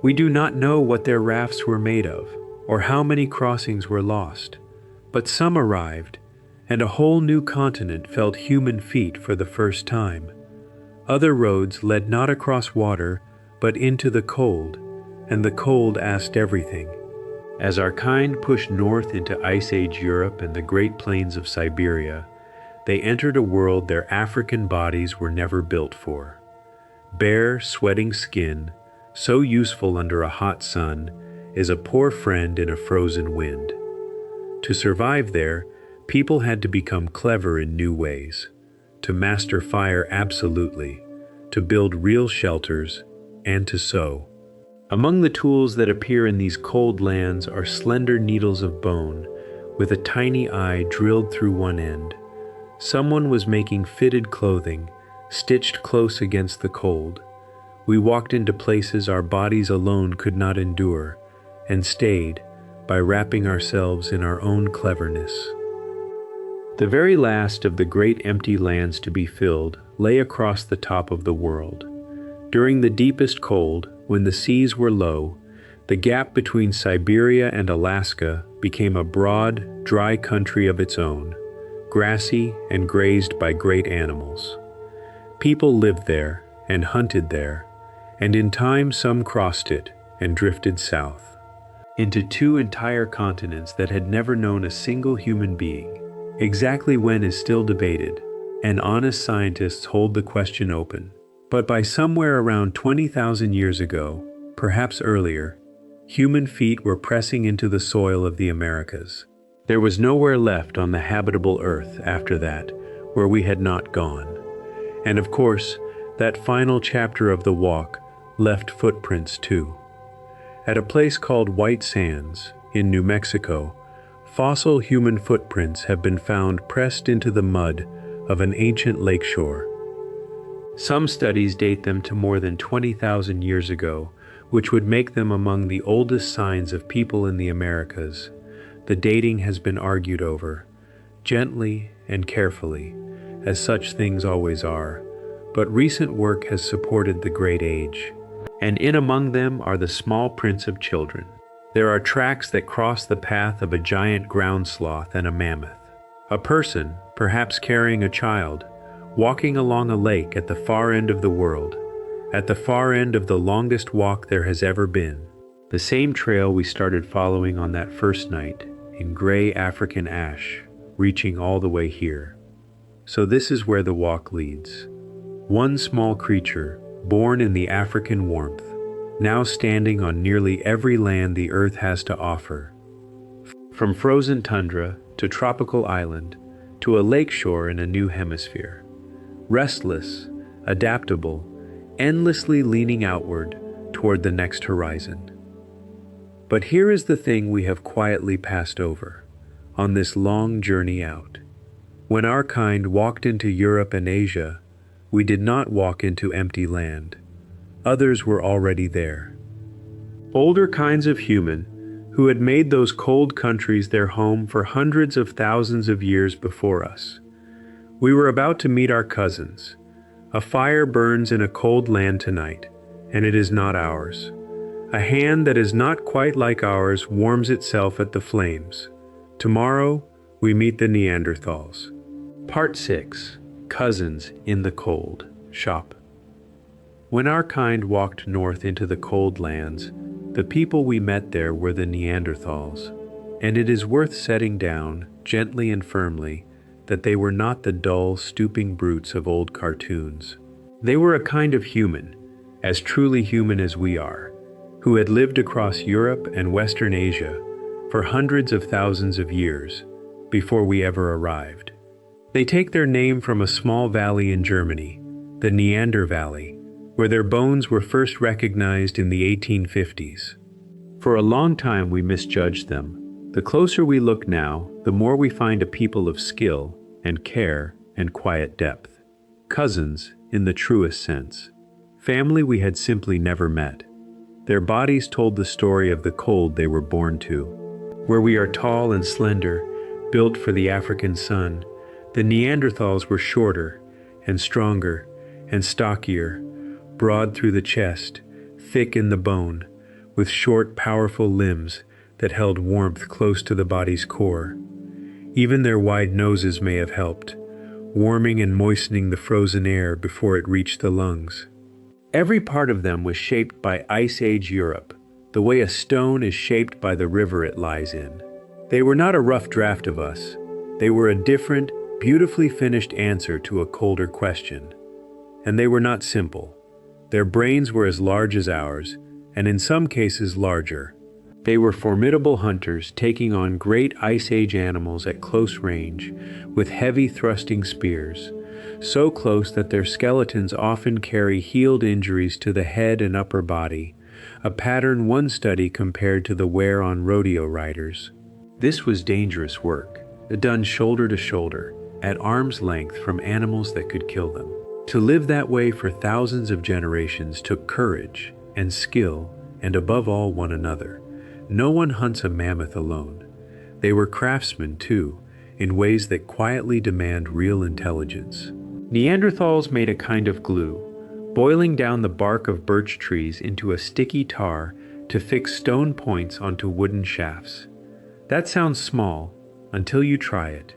We do not know what their rafts were made of, or how many crossings were lost, but some arrived, and a whole new continent felt human feet for the first time. Other roads led not across water, but into the cold, and the cold asked everything. As our kind pushed north into Ice Age Europe and the Great Plains of Siberia, they entered a world their African bodies were never built for. Bare, sweating skin, so useful under a hot sun, is a poor friend in a frozen wind. To survive there, people had to become clever in new ways, to master fire absolutely, to build real shelters, and to sew. Among the tools that appear in these cold lands are slender needles of bone, with a tiny eye drilled through one end. Someone was making fitted clothing, stitched close against the cold. We walked into places our bodies alone could not endure, and stayed by wrapping ourselves in our own cleverness. The very last of the great empty lands to be filled lay across the top of the world. During the deepest cold, when the seas were low, the gap between Siberia and Alaska became a broad, dry country of its own, grassy and grazed by great animals. People lived there and hunted there, and in time some crossed it and drifted south, into two entire continents that had never known a single human being. Exactly when is still debated, and honest scientists hold the question open. But by somewhere around 20,000 years ago, perhaps earlier, human feet were pressing into the soil of the Americas. There was nowhere left on the habitable earth after that where we had not gone. And of course, that final chapter of the walk left footprints too. At a place called White Sands, in New Mexico, fossil human footprints have been found pressed into the mud of an ancient lakeshore. Some studies date them to more than 20,000 years ago, which would make them among the oldest signs of people in the Americas. The dating has been argued over, gently and carefully, as such things always are, but recent work has supported the great age. And in among them are the small prints of children. There are tracks that cross the path of a giant ground sloth and a mammoth. A person, perhaps carrying a child, walking along a lake at the far end of the world, at the far end of the longest walk there has ever been. The same trail we started following on that first night, in gray African ash, reaching all the way here. So this is where the walk leads. One small creature, born in the African warmth, now standing on nearly every land the earth has to offer. From frozen tundra to tropical island to a lakeshore in a new hemisphere. Restless, adaptable, endlessly leaning outward toward the next horizon. But here is the thing we have quietly passed over on this long journey out. When our kind walked into Europe and Asia, we did not walk into empty land. Others were already there. Older kinds of human who had made those cold countries their home for hundreds of thousands of years before us. We were about to meet our cousins. A fire burns in a cold land tonight, and it is not ours. A hand that is not quite like ours warms itself at the flames. Tomorrow, we meet the Neanderthals. Part 6. Cousins in the Cold. Shop. When our kind walked north into the cold lands, the people we met there were the Neanderthals, and it is worth setting down, gently and firmly, that they were not the dull, stooping brutes of old cartoons. They were a kind of human, as truly human as we are, who had lived across Europe and Western Asia for hundreds of thousands of years before we ever arrived. They take their name from a small valley in Germany, the Neander Valley, where their bones were first recognized in the 1850s. For a long time we misjudged them. The closer we look now, the more we find a people of skill and care and quiet depth. Cousins, in the truest sense. Family we had simply never met. Their bodies told the story of the cold they were born to. Where we are tall and slender, built for the African sun, the Neanderthals were shorter and stronger and stockier, broad through the chest, thick in the bone, with short, powerful limbs that held warmth close to the body's core. Even their wide noses may have helped, warming and moistening the frozen air before it reached the lungs. Every part of them was shaped by Ice Age Europe, the way a stone is shaped by the river it lies in. They were not a rough draft of us. They were a different, beautifully finished answer to a colder question. And they were not simple. Their brains were as large as ours, and in some cases larger. They were formidable hunters taking on great Ice Age animals at close range with heavy thrusting spears, so close that their skeletons often carry healed injuries to the head and upper body, a pattern one study compared to the wear on rodeo riders. This was dangerous work, done shoulder to shoulder, at arm's length from animals that could kill them. To live that way for thousands of generations took courage and skill and above all one another. No one hunts a mammoth alone. They were craftsmen too, in ways that quietly demand real intelligence. Neanderthals made a kind of glue, boiling down the bark of birch trees into a sticky tar to fix stone points onto wooden shafts. That sounds small until you try it.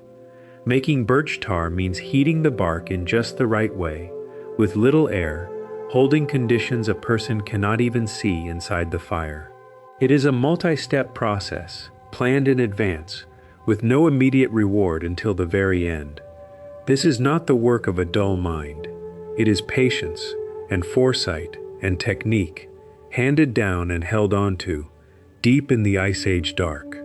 Making birch tar means heating the bark in just the right way, with little air, holding conditions a person cannot even see inside the fire. It is a multi-step process, planned in advance, with no immediate reward until the very end. This is not the work of a dull mind. It is patience and foresight and technique, handed down and held onto, deep in the Ice Age dark.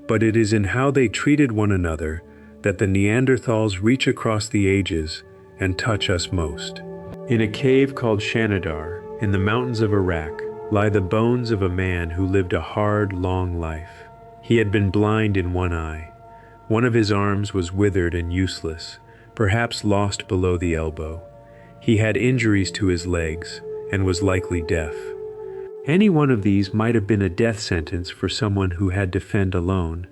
But it is in how they treated one another that the Neanderthals reach across the ages and touch us most. In a cave called Shanidar, in the mountains of Iraq, lie the bones of a man who lived a hard, long life. He had been blind in one eye. One of his arms was withered and useless, perhaps lost below the elbow. He had injuries to his legs and was likely deaf. Any one of these might have been a death sentence for someone who had to fend alone.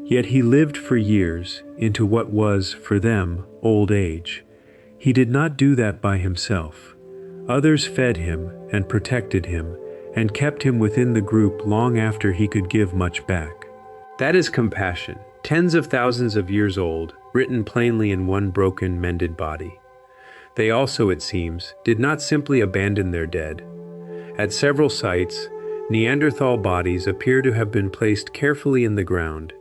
Yet he lived for years into what was, for them, old age. He did not do that by himself. Others fed him and protected him and kept him within the group long after he could give much back. That is compassion, tens of thousands of years old, written plainly in one broken, mended body. They also, it seems, did not simply abandon their dead. At several sites, Neanderthal bodies appear to have been placed carefully in the ground,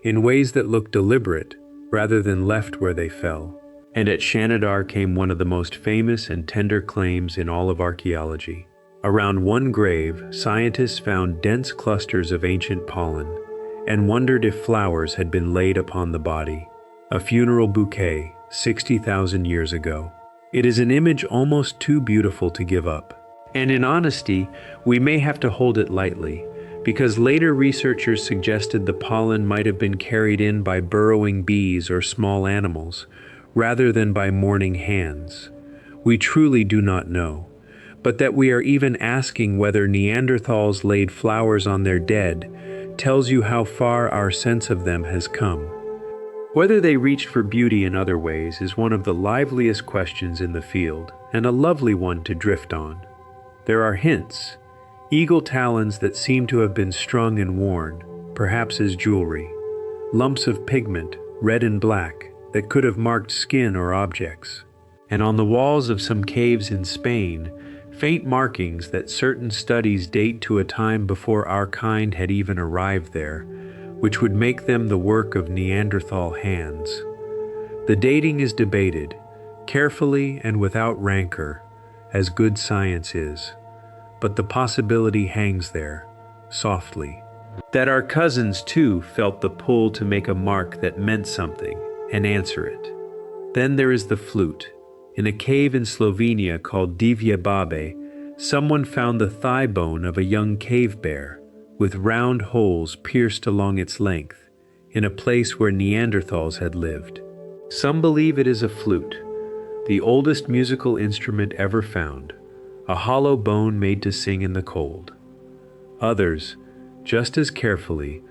in ways that look deliberate rather than left where they fell. And at Shanidar came one of the most famous and tender claims in all of archaeology. Around one grave, scientists found dense clusters of ancient pollen and wondered if flowers had been laid upon the body. A funeral bouquet, 60,000 years ago. It is an image almost too beautiful to give up. And in honesty, we may have to hold it lightly, because later researchers suggested the pollen might have been carried in by burrowing bees or small animals, rather than by mourning hands. We truly do not know, but that we are even asking whether Neanderthals laid flowers on their dead tells you how far our sense of them has come. Whether they reached for beauty in other ways is one of the liveliest questions in the field, and a lovely one to drift on. There are hints, eagle talons that seem to have been strung and worn, perhaps as jewelry, lumps of pigment, red and black, that could have marked skin or objects, and on the walls of some caves in Spain, faint markings that certain studies date to a time before our kind had even arrived there, which would make them the work of Neanderthal hands. The dating is debated, carefully and without rancor, as good science is. but the possibility hangs there, softly. That our cousins too felt the pull to make a mark that meant something and answer it. Then there is the flute. In a cave in Slovenia called Divje Babe, someone found the thigh bone of a young cave bear, with round holes pierced along its length, in a place where Neanderthals had lived. Some believe it is a flute, the oldest musical instrument ever found, a hollow bone made to sing in the cold. Others, just as carefully,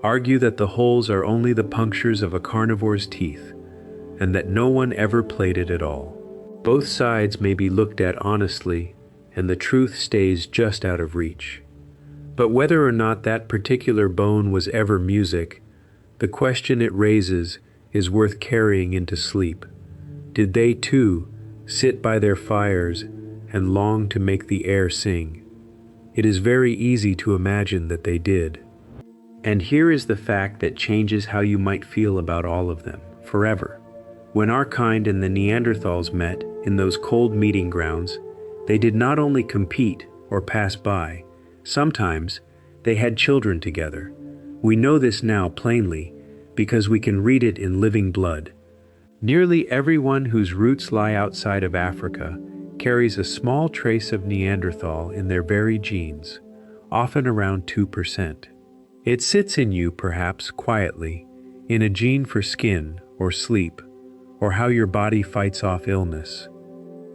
argue that the holes are only the punctures of a carnivore's teeth, and that no one ever played it at all. Both sides may be looked at honestly, and the truth stays just out of reach. But whether or not that particular bone was ever music, the question it raises is worth carrying into sleep. Did they too sit by their fires and long to make the air sing? It is very easy to imagine that they did. And here is the fact that changes how you might feel about all of them, forever. When our kind and the Neanderthals met in those cold meeting grounds, they did not only compete or pass by, sometimes they had children together. We know this now plainly because we can read it in living blood. Nearly everyone whose roots lie outside of Africa carries a small trace of Neanderthal in their very genes, often around 2%. It sits in you, perhaps quietly, in a gene for skin or sleep, or how your body fights off illness.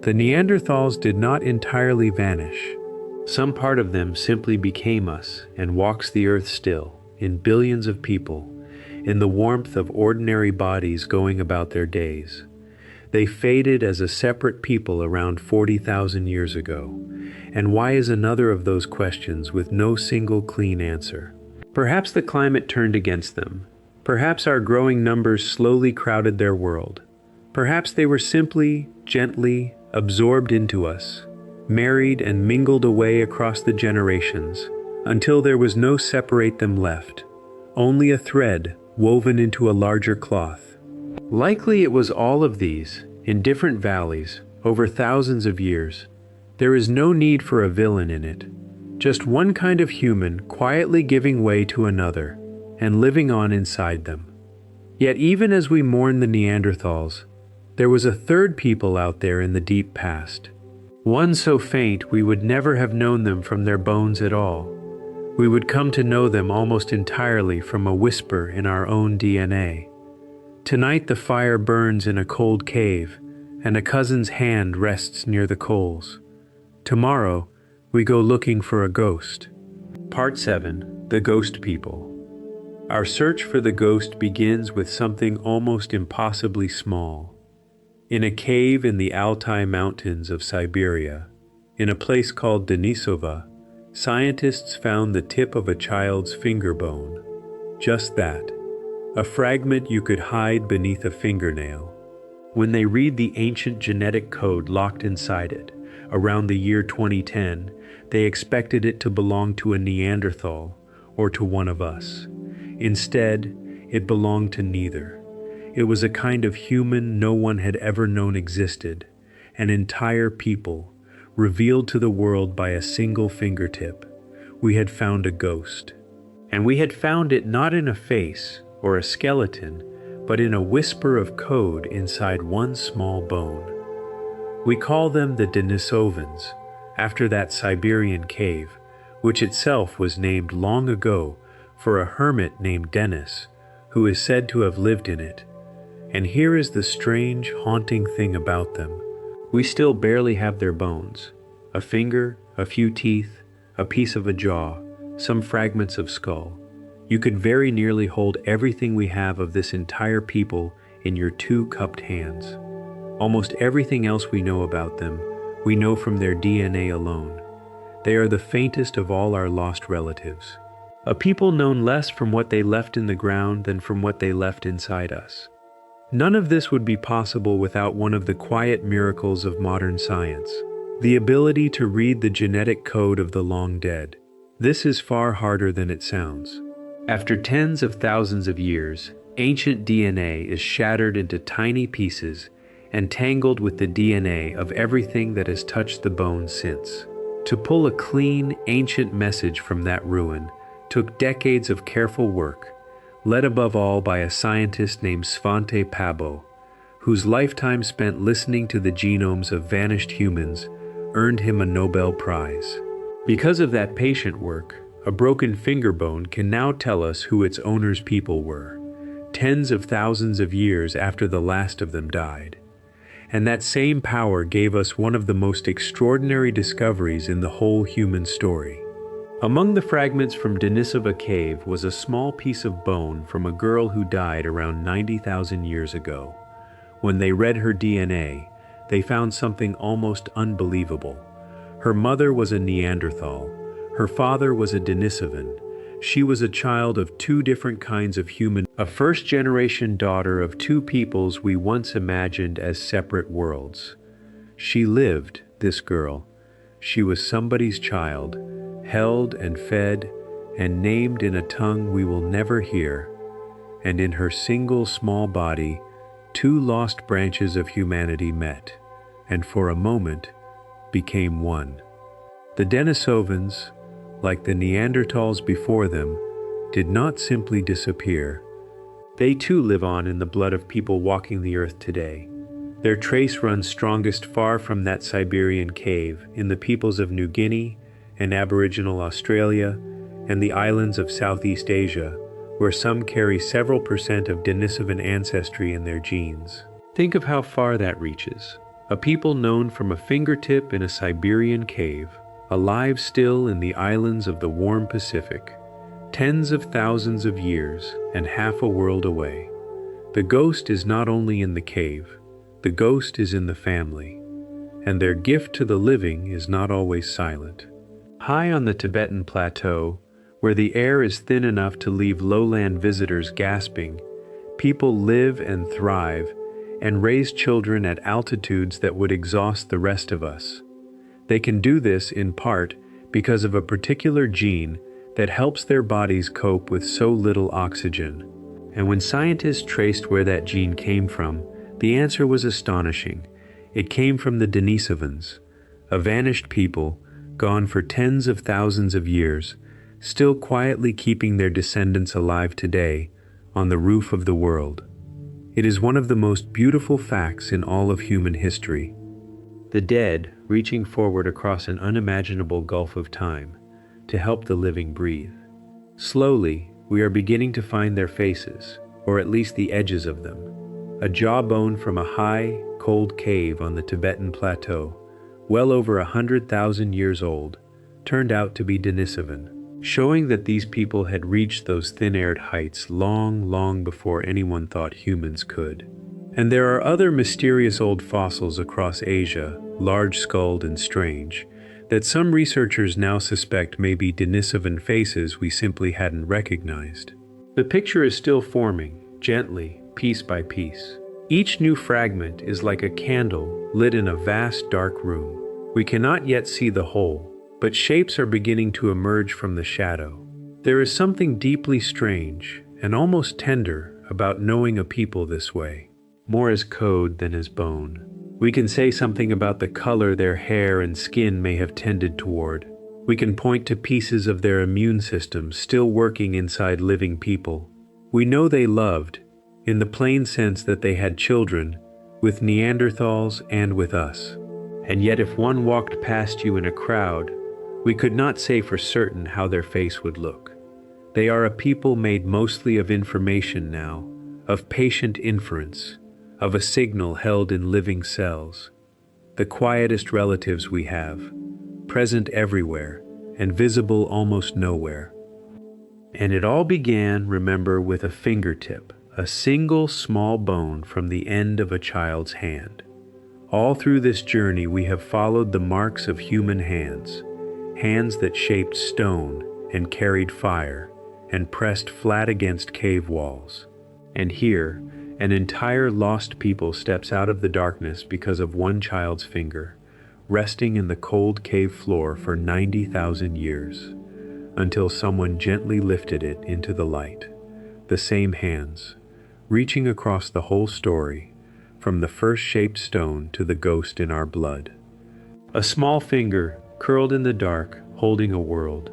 The Neanderthals did not entirely vanish. Some part of them simply became us and walks the earth still, in billions of people, in the warmth of ordinary bodies going about their days. They faded as a separate people around 40,000 years ago. And why is another of those questions with no single clean answer? Perhaps the climate turned against them. Perhaps our growing numbers slowly crowded their world. Perhaps they were simply, gently absorbed into us, married and mingled away across the generations, until there was no separate them left, only a thread woven into a larger cloth. Likely it was all of these, in different valleys, over thousands of years. There is no need for a villain in it, just one kind of human quietly giving way to another, and living on inside them. Yet even as we mourn the Neanderthals, there was a third people out there in the deep past. One so faint we would never have known them from their bones at all. We would come to know them almost entirely from a whisper in our own DNA. Tonight the fire burns in a cold cave, and a cousin's hand rests near the coals. Tomorrow, we go looking for a ghost. Part 7. The Ghost People. Our search for the ghost begins with something almost impossibly small. In a cave in the Altai Mountains of Siberia, in a place called Denisovan, scientists found the tip of a child's finger bone. Just that, a fragment you could hide beneath a fingernail. When they read the ancient genetic code locked inside it, around the year 2010, they expected it to belong to a Neanderthal or to one of us. Instead, it belonged to neither. It was a kind of human no one had ever known existed, an entire people, revealed to the world by a single fingertip. We had found a ghost. And we had found it not in a face or a skeleton, but in a whisper of code inside one small bone. We call them the Denisovans, after that Siberian cave, which itself was named long ago for a hermit named Denis, who is said to have lived in it. And here is the strange, haunting thing about them. We still barely have their bones. A finger, a few teeth, a piece of a jaw, some fragments of skull. You could very nearly hold everything we have of this entire people in your two cupped hands. Almost everything else we know about them, we know from their DNA alone. They are the faintest of all our lost relatives. A people known less from what they left in the ground than from what they left inside us. None of this would be possible without one of the quiet miracles of modern science, the ability to read the genetic code of the long dead. This is far harder than it sounds. After tens of thousands of years, ancient DNA is shattered into tiny pieces and tangled with the DNA of everything that has touched the bones since. To pull a clean, ancient message from that ruin took decades of careful work, led above all by a scientist named Svante Pabo, whose lifetime spent listening to the genomes of vanished humans earned him a Nobel Prize. Because of that patient work, a broken finger bone can now tell us who its owner's people were, tens of thousands of years after the last of them died. And that same power gave us one of the most extraordinary discoveries in the whole human story. Among the fragments from Denisova cave was a small piece of bone from a girl who died around 90,000 years ago. When they read her DNA, they found something almost unbelievable. Her mother was a Neanderthal. Her father was a Denisovan. She was a child of two different kinds of human, a first-generation daughter of two peoples we once imagined as separate worlds. She lived, this girl. She was somebody's child, held and fed and named in a tongue we will never hear. And in her single small body, two lost branches of humanity met, and for a moment became one. The Denisovans, like the Neanderthals before them, did not simply disappear. They too live on in the blood of people walking the earth today. Their trace runs strongest far from that Siberian cave, in the peoples of New Guinea and Aboriginal Australia and the islands of Southeast Asia, where some carry several percent of Denisovan ancestry in their genes. Think of how far that reaches. A people known from a fingertip in a Siberian cave, alive still in the islands of the warm Pacific, tens of thousands of years and half a world away. The ghost is not only in the cave, the ghost is in the family, and their gift to the living is not always silent. High on the Tibetan plateau, where the air is thin enough to leave lowland visitors gasping, people live and thrive and raise children at altitudes that would exhaust the rest of us. They can do this in part because of a particular gene that helps their bodies cope with so little oxygen. And when scientists traced where that gene came from, the answer was astonishing. It came from the Denisovans, a vanished people, gone for tens of thousands of years, still quietly keeping their descendants alive today on the roof of the world. It is one of the most beautiful facts in all of human history. The dead reaching forward across an unimaginable gulf of time to help the living breathe. Slowly, we are beginning to find their faces, or at least the edges of them. A jawbone from a high, cold cave on the Tibetan plateau, well over 100,000 years old, turned out to be Denisovan, showing that these people had reached those thin-aired heights long before anyone thought humans could. And there are other mysterious old fossils across Asia, large-skulled and strange, that some researchers now suspect may be Denisovan faces we simply hadn't recognized. The picture is still forming, gently, piece by piece. Each new fragment is like a candle lit in a vast dark room. We cannot yet see the whole, but shapes are beginning to emerge from the shadow. There is something deeply strange and almost tender about knowing a people this way. More as code than as bone. We can say something about the color their hair and skin may have tended toward. We can point to pieces of their immune system still working inside living people. We know they loved, in the plain sense that they had children, with Neanderthals and with us. And yet if one walked past you in a crowd, we could not say for certain how their face would look. They are a people made mostly of information now, of patient inference, of a signal held in living cells, the quietest relatives we have, present everywhere and visible almost nowhere. And it all began, remember, with a fingertip, a single small bone from the end of a child's hand. All through this journey we have followed the marks of human hands, hands that shaped stone and carried fire and pressed flat against cave walls. And here, an entire lost people steps out of the darkness because of one child's finger, resting in the cold cave floor for 90,000 years, until someone gently lifted it into the light. The same hands, reaching across the whole story, from the first shaped stone to the ghost in our blood. A small finger, curled in the dark, holding a world.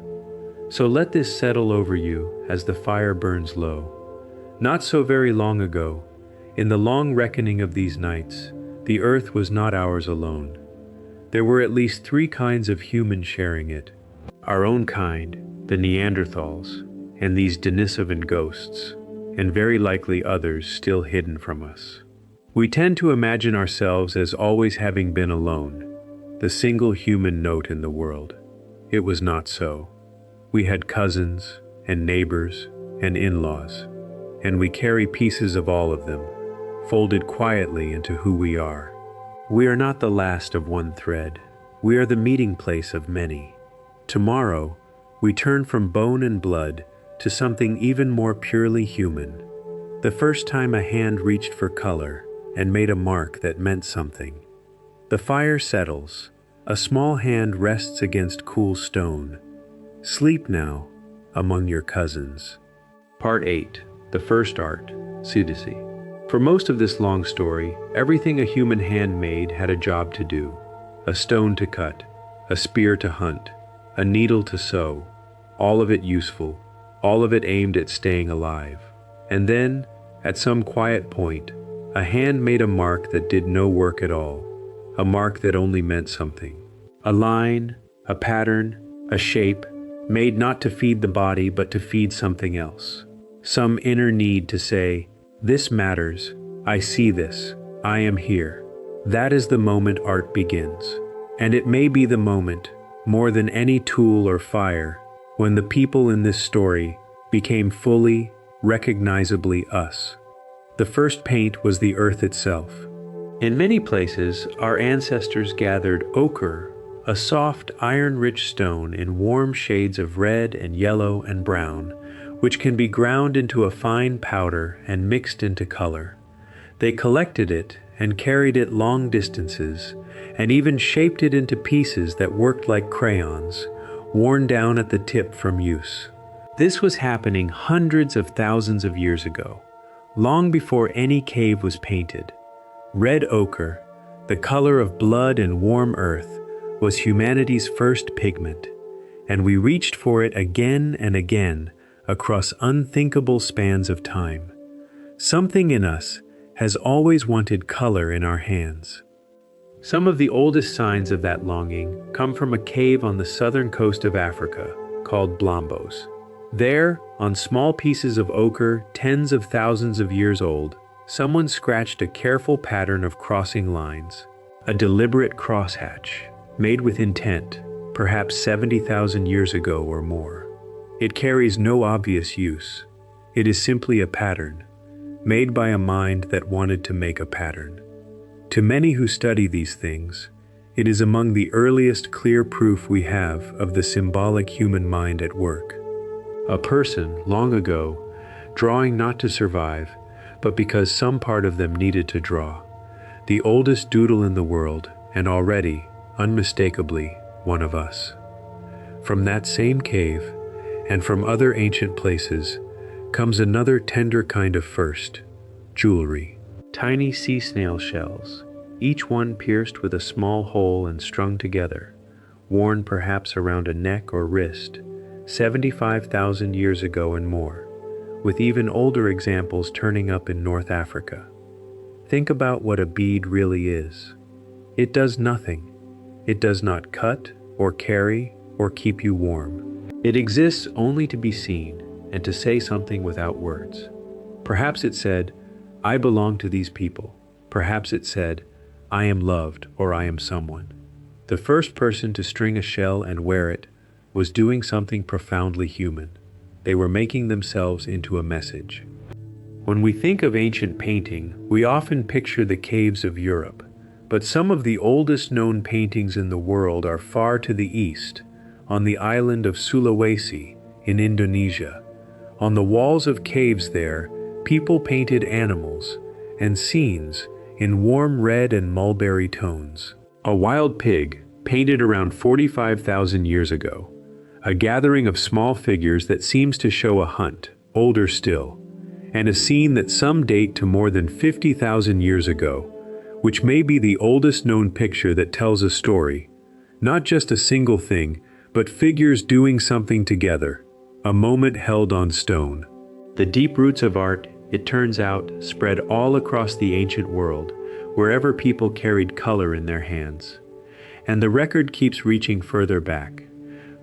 So let this settle over you as the fire burns low. Not so very long ago, in the long reckoning of these nights, the earth was not ours alone. There were at least three kinds of humans sharing it. Our own kind, the Neanderthals, and these Denisovan ghosts, and very likely others still hidden from us. We tend to imagine ourselves as always having been alone, the single human note in the world. It was not so. We had cousins, and neighbors, and in-laws, and we carry pieces of all of them, folded quietly into who we are. We are not the last of one thread. We are the meeting place of many. Tomorrow, we turn from bone and blood to something even more purely human. The first time a hand reached for color and made a mark that meant something. The fire settles. A small hand rests against cool stone. Sleep now among your cousins. Part 8. The First Art, Pseudosy. For most of this long story, everything a human hand made had a job to do. A stone to cut, a spear to hunt, a needle to sew, all of it useful, all of it aimed at staying alive. And then, at some quiet point, a hand made a mark that did no work at all, a mark that only meant something. A line, a pattern, a shape, made not to feed the body but to feed something else. Some inner need to say, "This matters, I see this, I am here." That is the moment art begins. And it may be the moment, more than any tool or fire, when the people in this story became fully, recognizably us. The first paint was the earth itself. In many places, our ancestors gathered ochre, a soft, iron-rich stone in warm shades of red and yellow and brown, which can be ground into a fine powder and mixed into color. They collected it and carried it long distances, and even shaped it into pieces that worked like crayons, worn down at the tip from use. This was happening hundreds of thousands of years ago, long before any cave was painted. Red ochre, the color of blood and warm earth, was humanity's first pigment, and we reached for it again and again across unthinkable spans of time. Something in us has always wanted color in our hands. Some of the oldest signs of that longing come from a cave on the southern coast of Africa called Blombos. There, on small pieces of ochre tens of thousands of years old, someone scratched a careful pattern of crossing lines, a deliberate crosshatch, made with intent, perhaps 70,000 years ago or more. It carries no obvious use. It is simply a pattern, made by a mind that wanted to make a pattern. To many who study these things, it is among the earliest clear proof we have of the symbolic human mind at work. A person, long ago, drawing not to survive, but because some part of them needed to draw. The oldest doodle in the world, and already, unmistakably, one of us. From that same cave, and from other ancient places, comes another tender kind of first, jewelry. Tiny sea snail shells, each one pierced with a small hole and strung together, worn perhaps around a neck or wrist, 75,000 years ago and more, with even older examples turning up in North Africa. Think about what a bead really is. It does nothing. It does not cut or carry or keep you warm. It exists only to be seen and to say something without words. Perhaps it said, "I belong to these people." Perhaps it said, "I am loved," or "I am someone." The first person to string a shell and wear it was doing something profoundly human. They were making themselves into a message. When we think of ancient painting, we often picture the caves of Europe, but some of the oldest known paintings in the world are far to the east, on the island of Sulawesi in Indonesia. On the walls of caves there, people painted animals and scenes in warm red and mulberry tones. A wild pig, painted around 45,000 years ago. A gathering of small figures that seems to show a hunt, older still, and a scene that some date to more than 50,000 years ago, which may be the oldest known picture that tells a story, Not just a single thing, but figures doing something together, a moment held on stone. The deep roots of art, it turns out, spread all across the ancient world, wherever people carried color in their hands. And the record keeps reaching further back.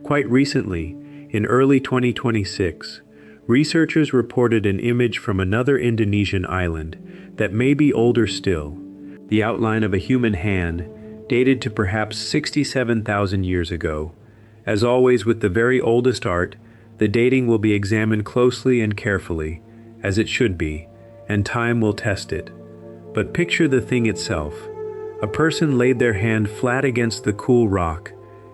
Quite recently, in early 2026, researchers reported an image from another Indonesian island that may be older still, the outline of a human hand dated to perhaps 67,000 years ago. As always with the very oldest art, the dating will be examined closely and carefully, as it should be, and time will test it. But picture the thing itself. A person laid their hand flat against the cool rock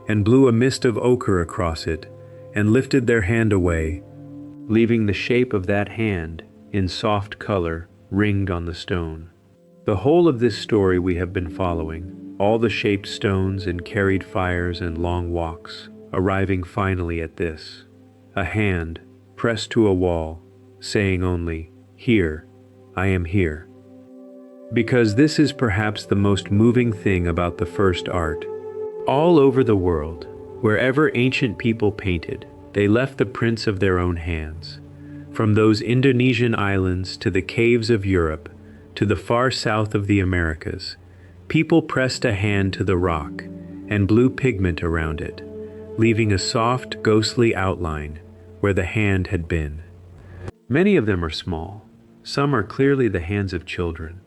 and blew a mist of ochre across it and lifted their hand away, leaving the shape of that hand in soft color ringed on the stone. The whole of this story we have been following, all the shaped stones and carried fires and long walks, arriving finally at this. A hand pressed to a wall, saying only, "Here, I am here." Because this is perhaps the most moving thing about the first art. All over the world, wherever ancient people painted, they left the prints of their own hands. From those Indonesian islands to the caves of Europe, to the far south of the Americas, people pressed a hand to the rock and blew pigment around it, leaving a soft, ghostly outline where the hand had been. Many of them are small. Some are clearly the hands of children.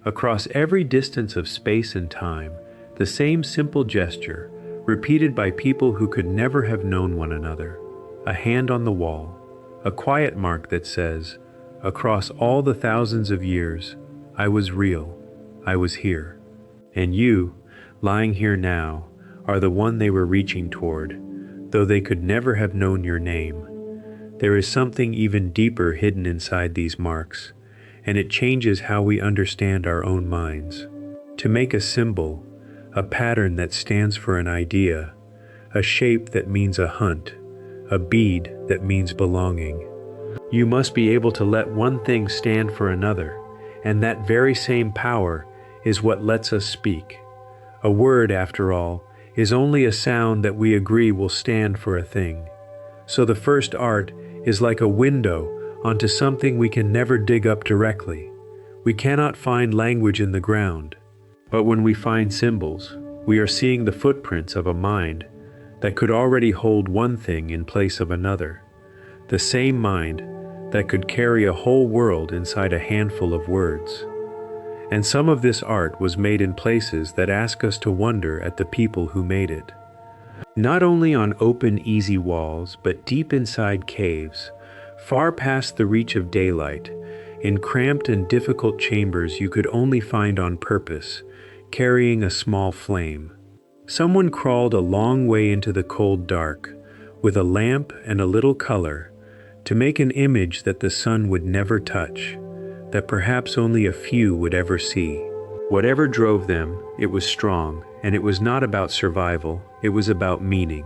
Across every distance of space and time, the same simple gesture, repeated by people who could never have known one another. A hand on the wall, a quiet mark that says, across all the thousands of years, I was real, I was here. And you, lying here now, are the one they were reaching toward, though they could never have known your name. There is something even deeper hidden inside these marks, and it changes how we understand our own minds. To make a symbol, a pattern that stands for an idea, a shape that means a hunt, a bead that means belonging. You must be able to let one thing stand for another, and that very same power is what lets us speak. A word, after all, is only a sound that we agree will stand for a thing. So the first art is like a window onto something we can never dig up directly. We cannot find language in the ground. But when we find symbols, we are seeing the footprints of a mind that could already hold one thing in place of another. The same mind that could carry a whole world inside a handful of words. And some of this art was made in places that ask us to wonder at the people who made it. Not only on open, easy walls, but deep inside caves, far past the reach of daylight, in cramped and difficult chambers you could only find on purpose, carrying a small flame. Someone crawled a long way into the cold dark, with a lamp and a little color, to make an image that the sun would never touch, that perhaps only a few would ever see. Whatever drove them, it was strong, and it was not about survival, it was about meaning.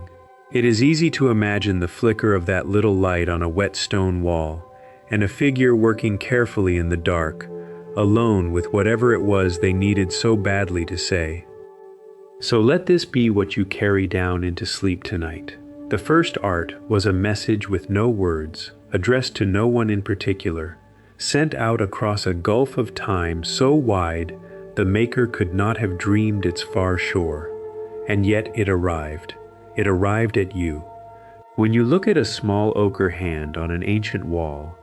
It is easy to imagine the flicker of that little light on a wet stone wall, and a figure working carefully in the dark, alone with whatever it was they needed so badly to say. So let this be what you carry down into sleep tonight. The first art was a message with no words, addressed to no one in particular, sent out across a gulf of time so wide the maker could not have dreamed its far shore. And yet it arrived. It arrived at you. When you look at a small ochre hand on an ancient wall,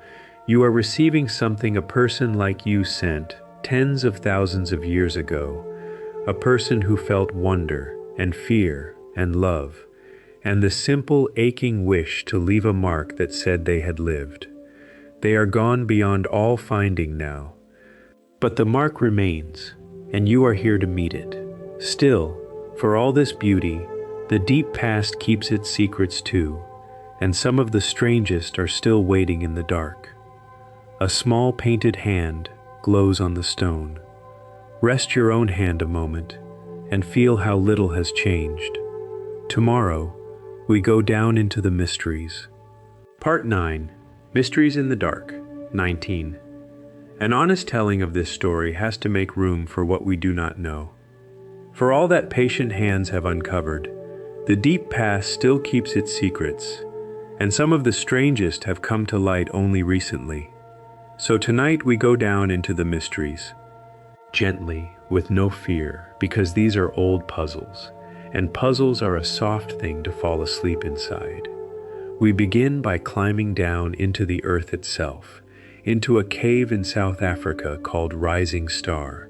you are receiving something a person like you sent tens of thousands of years ago, a person who felt wonder and fear and love, and the simple aching wish to leave a mark that said they had lived. They are gone beyond all finding now. But the mark remains, and you are here to meet it. Still, for all this beauty, the deep past keeps its secrets too, and some of the strangest are still waiting in the dark. A small painted hand glows on the stone. Rest your own hand a moment and feel how little has changed. Tomorrow, we go down into the mysteries. Part 9, Mysteries in the Dark, 19. An honest telling of this story has to make room for what we do not know. For all that patient hands have uncovered, the deep past still keeps its secrets, and some of the strangest have come to light only recently. So tonight we go down into the mysteries, gently, with no fear, because these are old puzzles, and puzzles are a soft thing to fall asleep inside. We begin by climbing down into the earth itself, into a cave in South Africa called Rising Star,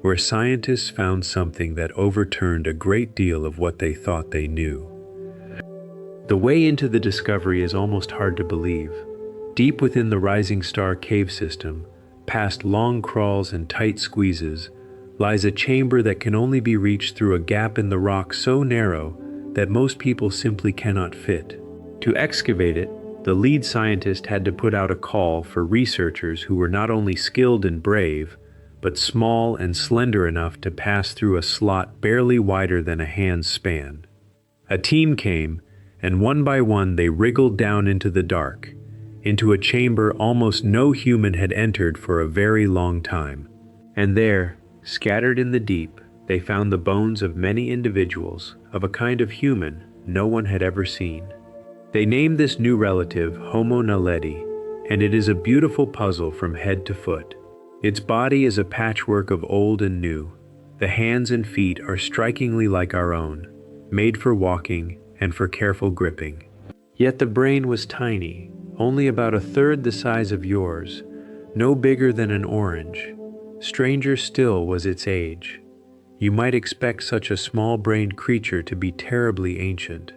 where scientists found something that overturned a great deal of what they thought they knew. The way into the discovery is almost hard to believe. Deep within the Rising Star cave system, past long crawls and tight squeezes, lies a chamber that can only be reached through a gap in the rock so narrow that most people simply cannot fit. To excavate it, the lead scientist had to put out a call for researchers who were not only skilled and brave, but small and slender enough to pass through a slot barely wider than a hand's span. A team came, and one by one they wriggled down into the dark, into a chamber almost no human had entered for a very long time. And there, scattered in the deep, they found the bones of many individuals, of a kind of human no one had ever seen. They named this new relative Homo naledi, and it is a beautiful puzzle from head to foot. Its body is a patchwork of old and new. The hands and feet are strikingly like our own, made for walking and for careful gripping. Yet the brain was tiny, only about a third the size of yours, no bigger than an orange. Stranger still was its age. You might expect such a small-brained creature to be terribly ancient.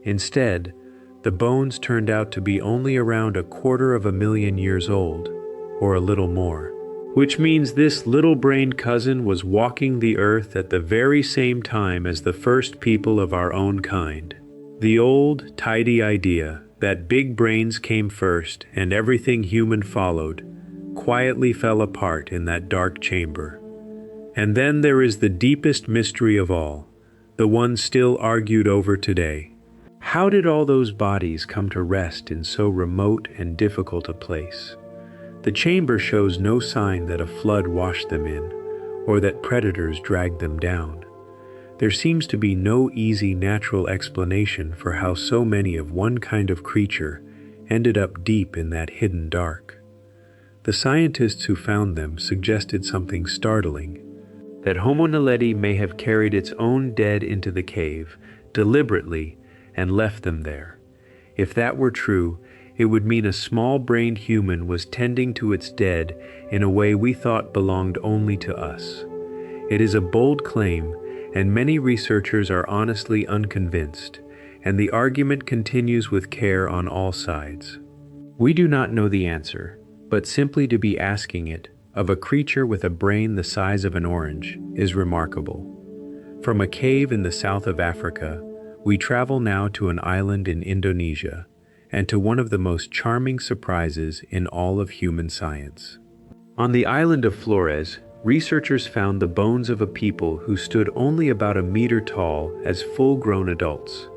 Instead, the bones turned out to be only around 250,000 years old, or a little more. Which means this little-brained cousin was walking the earth at the very same time as the first people of our own kind. The old, tidy idea that big brains came first and everything human followed quietly fell apart in that dark chamber. And then there is the deepest mystery of all, the one still argued over today. How did all those bodies come to rest in so remote and difficult a place? The chamber shows no sign that a flood washed them in, or that predators dragged them down. There seems to be no easy natural explanation for how so many of one kind of creature ended up deep in that hidden dark. The scientists who found them suggested something startling, that Homo naledi may have carried its own dead into the cave, deliberately, and left them there. If that were true, it would mean a small-brained human was tending to its dead in a way we thought belonged only to us. It is a bold claim, and many researchers are honestly unconvinced, and the argument continues with care on all sides. We do not know the answer, but simply to be asking it of a creature with a brain the size of an orange is remarkable. From a cave in the south of Africa, we travel now to an island in Indonesia, and to one of the most charming surprises in all of human science. On the island of Flores, researchers found the bones of a people who stood only about 1 meter tall as full-grown adults,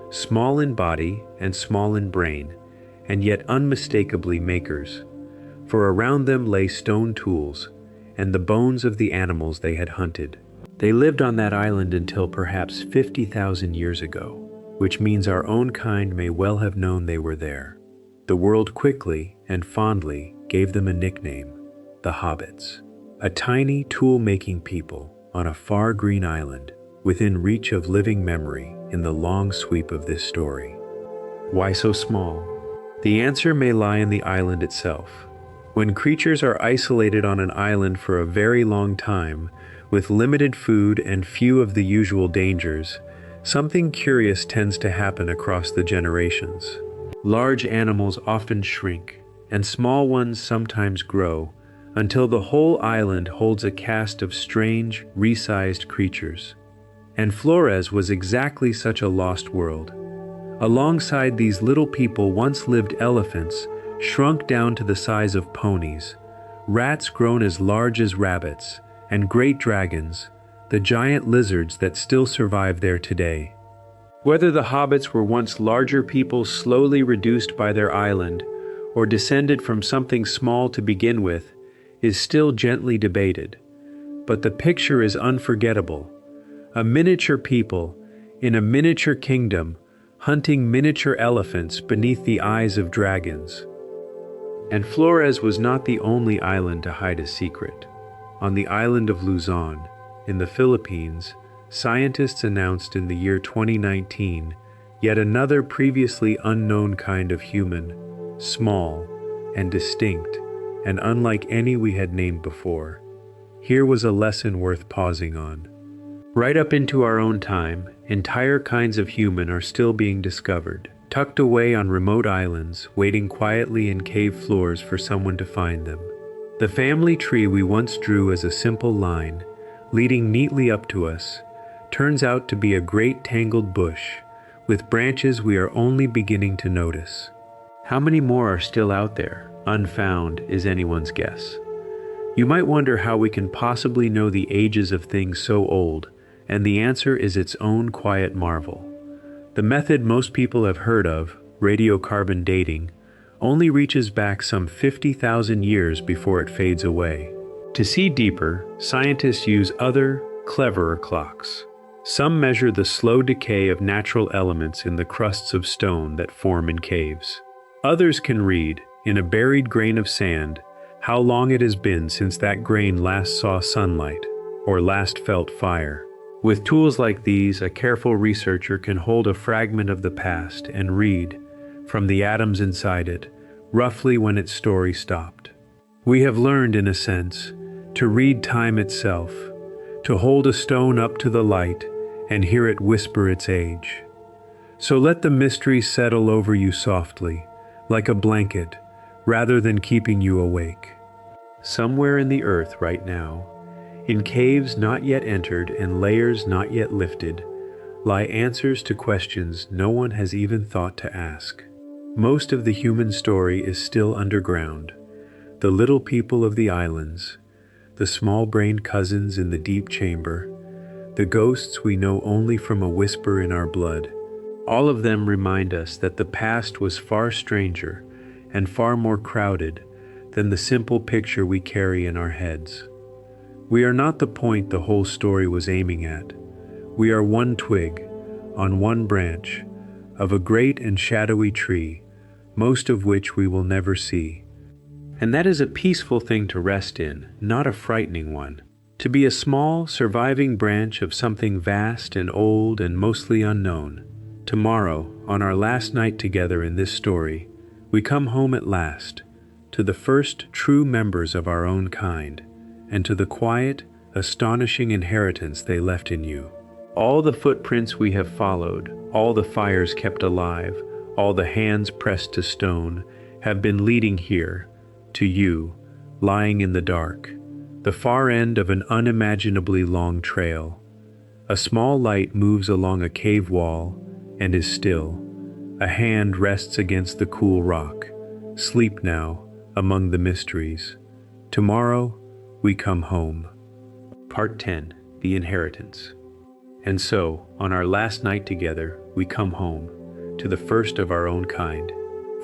small in body and small in brain, and yet unmistakably makers, for around them lay stone tools and the bones of the animals they had hunted. They lived on that island until perhaps 50,000 years ago, which means our own kind may well have known they were there. The world quickly and fondly gave them a nickname, the Hobbits, a tiny tool-making people on a far green island within reach of living memory in the long sweep of this story. Why so small? The answer may lie in the island itself. When creatures are isolated on an island for a very long time, with limited food and few of the usual dangers, something curious tends to happen across the generations. Large animals often shrink, and small ones sometimes grow, until the whole island holds a cast of strange, resized creatures. And Flores was exactly such a lost world. Alongside these little people once lived elephants, shrunk down to the size of ponies, rats grown as large as rabbits, and great dragons, the giant lizards that still survive there today. Whether the hobbits were once larger people slowly reduced by their island, or descended from something small to begin with, is still gently debated. But the picture is unforgettable. a miniature people in a miniature kingdom, hunting miniature elephants beneath the eyes of dragons. And Flores was not the only island to hide a secret. On the island of Luzon, in the Philippines, scientists announced in the year 2019 yet another previously unknown kind of human, small and distinct, and unlike any we had named before. Here was a lesson worth pausing on. Right up into our own time, entire kinds of human are still being discovered, tucked away on remote islands, waiting quietly in cave floors for someone to find them. The family tree we once drew as a simple line, leading neatly up to us, turns out to be a great tangled bush, with branches we are only beginning to notice. How many more are still out there, unfound, is anyone's guess. You might wonder how we can possibly know the ages of things so old, and the answer is its own quiet marvel. The method most people have heard of, radiocarbon dating, only reaches back some 50,000 years before it fades away. To see deeper, scientists use other, cleverer clocks. Some measure the slow decay of natural elements in the crusts of stone that form in caves. Others can read, in a buried grain of sand, how long it has been since that grain last saw sunlight, or last felt fire. With tools like these, a careful researcher can hold a fragment of the past and read, from the atoms inside it, roughly when its story stopped. We have learned, in a sense, to read time itself, to hold a stone up to the light and hear it whisper its age. So let the mystery settle over you softly, like a blanket, rather than keeping you awake. Somewhere in the earth right now, in caves not yet entered and layers not yet lifted, lie answers to questions no one has even thought to ask. Most of the human story is still underground. The little people of the islands, the small-brained cousins in the deep chamber, the ghosts we know only from a whisper in our blood. All of them remind us that the past was far stranger and far more crowded than the simple picture we carry in our heads. We are not the point the whole story was aiming at. We are one twig, on one branch, of a great and shadowy tree, most of which we will never see. And that is a peaceful thing to rest in, not a frightening one. To be a small, surviving branch of something vast and old and mostly unknown. Tomorrow, on our last night together in this story, we come home at last, to the first true members of our own kind, and to the quiet, astonishing inheritance they left in you. All the footprints we have followed, all the fires kept alive, all the hands pressed to stone, have been leading here, to you, lying in the dark, the far end of an unimaginably long trail. A small light moves along a cave wall and is still. A hand rests against the cool rock. Sleep now among the mysteries. Tomorrow we come home. Part 10, The Inheritance. And so, on our last night together, we come home, to the first of our own kind.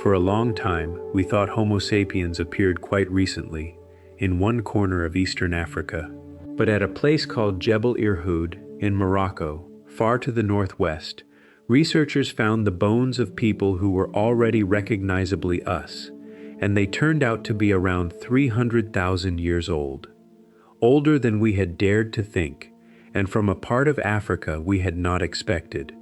For a long time, we thought Homo sapiens appeared quite recently, in one corner of Eastern Africa. But at a place called Jebel Irhoud in Morocco, far to the northwest, researchers found the bones of people who were already recognizably us, and they turned out to be around 300,000 years old. Older than we had dared to think, and from a part of Africa we had not expected.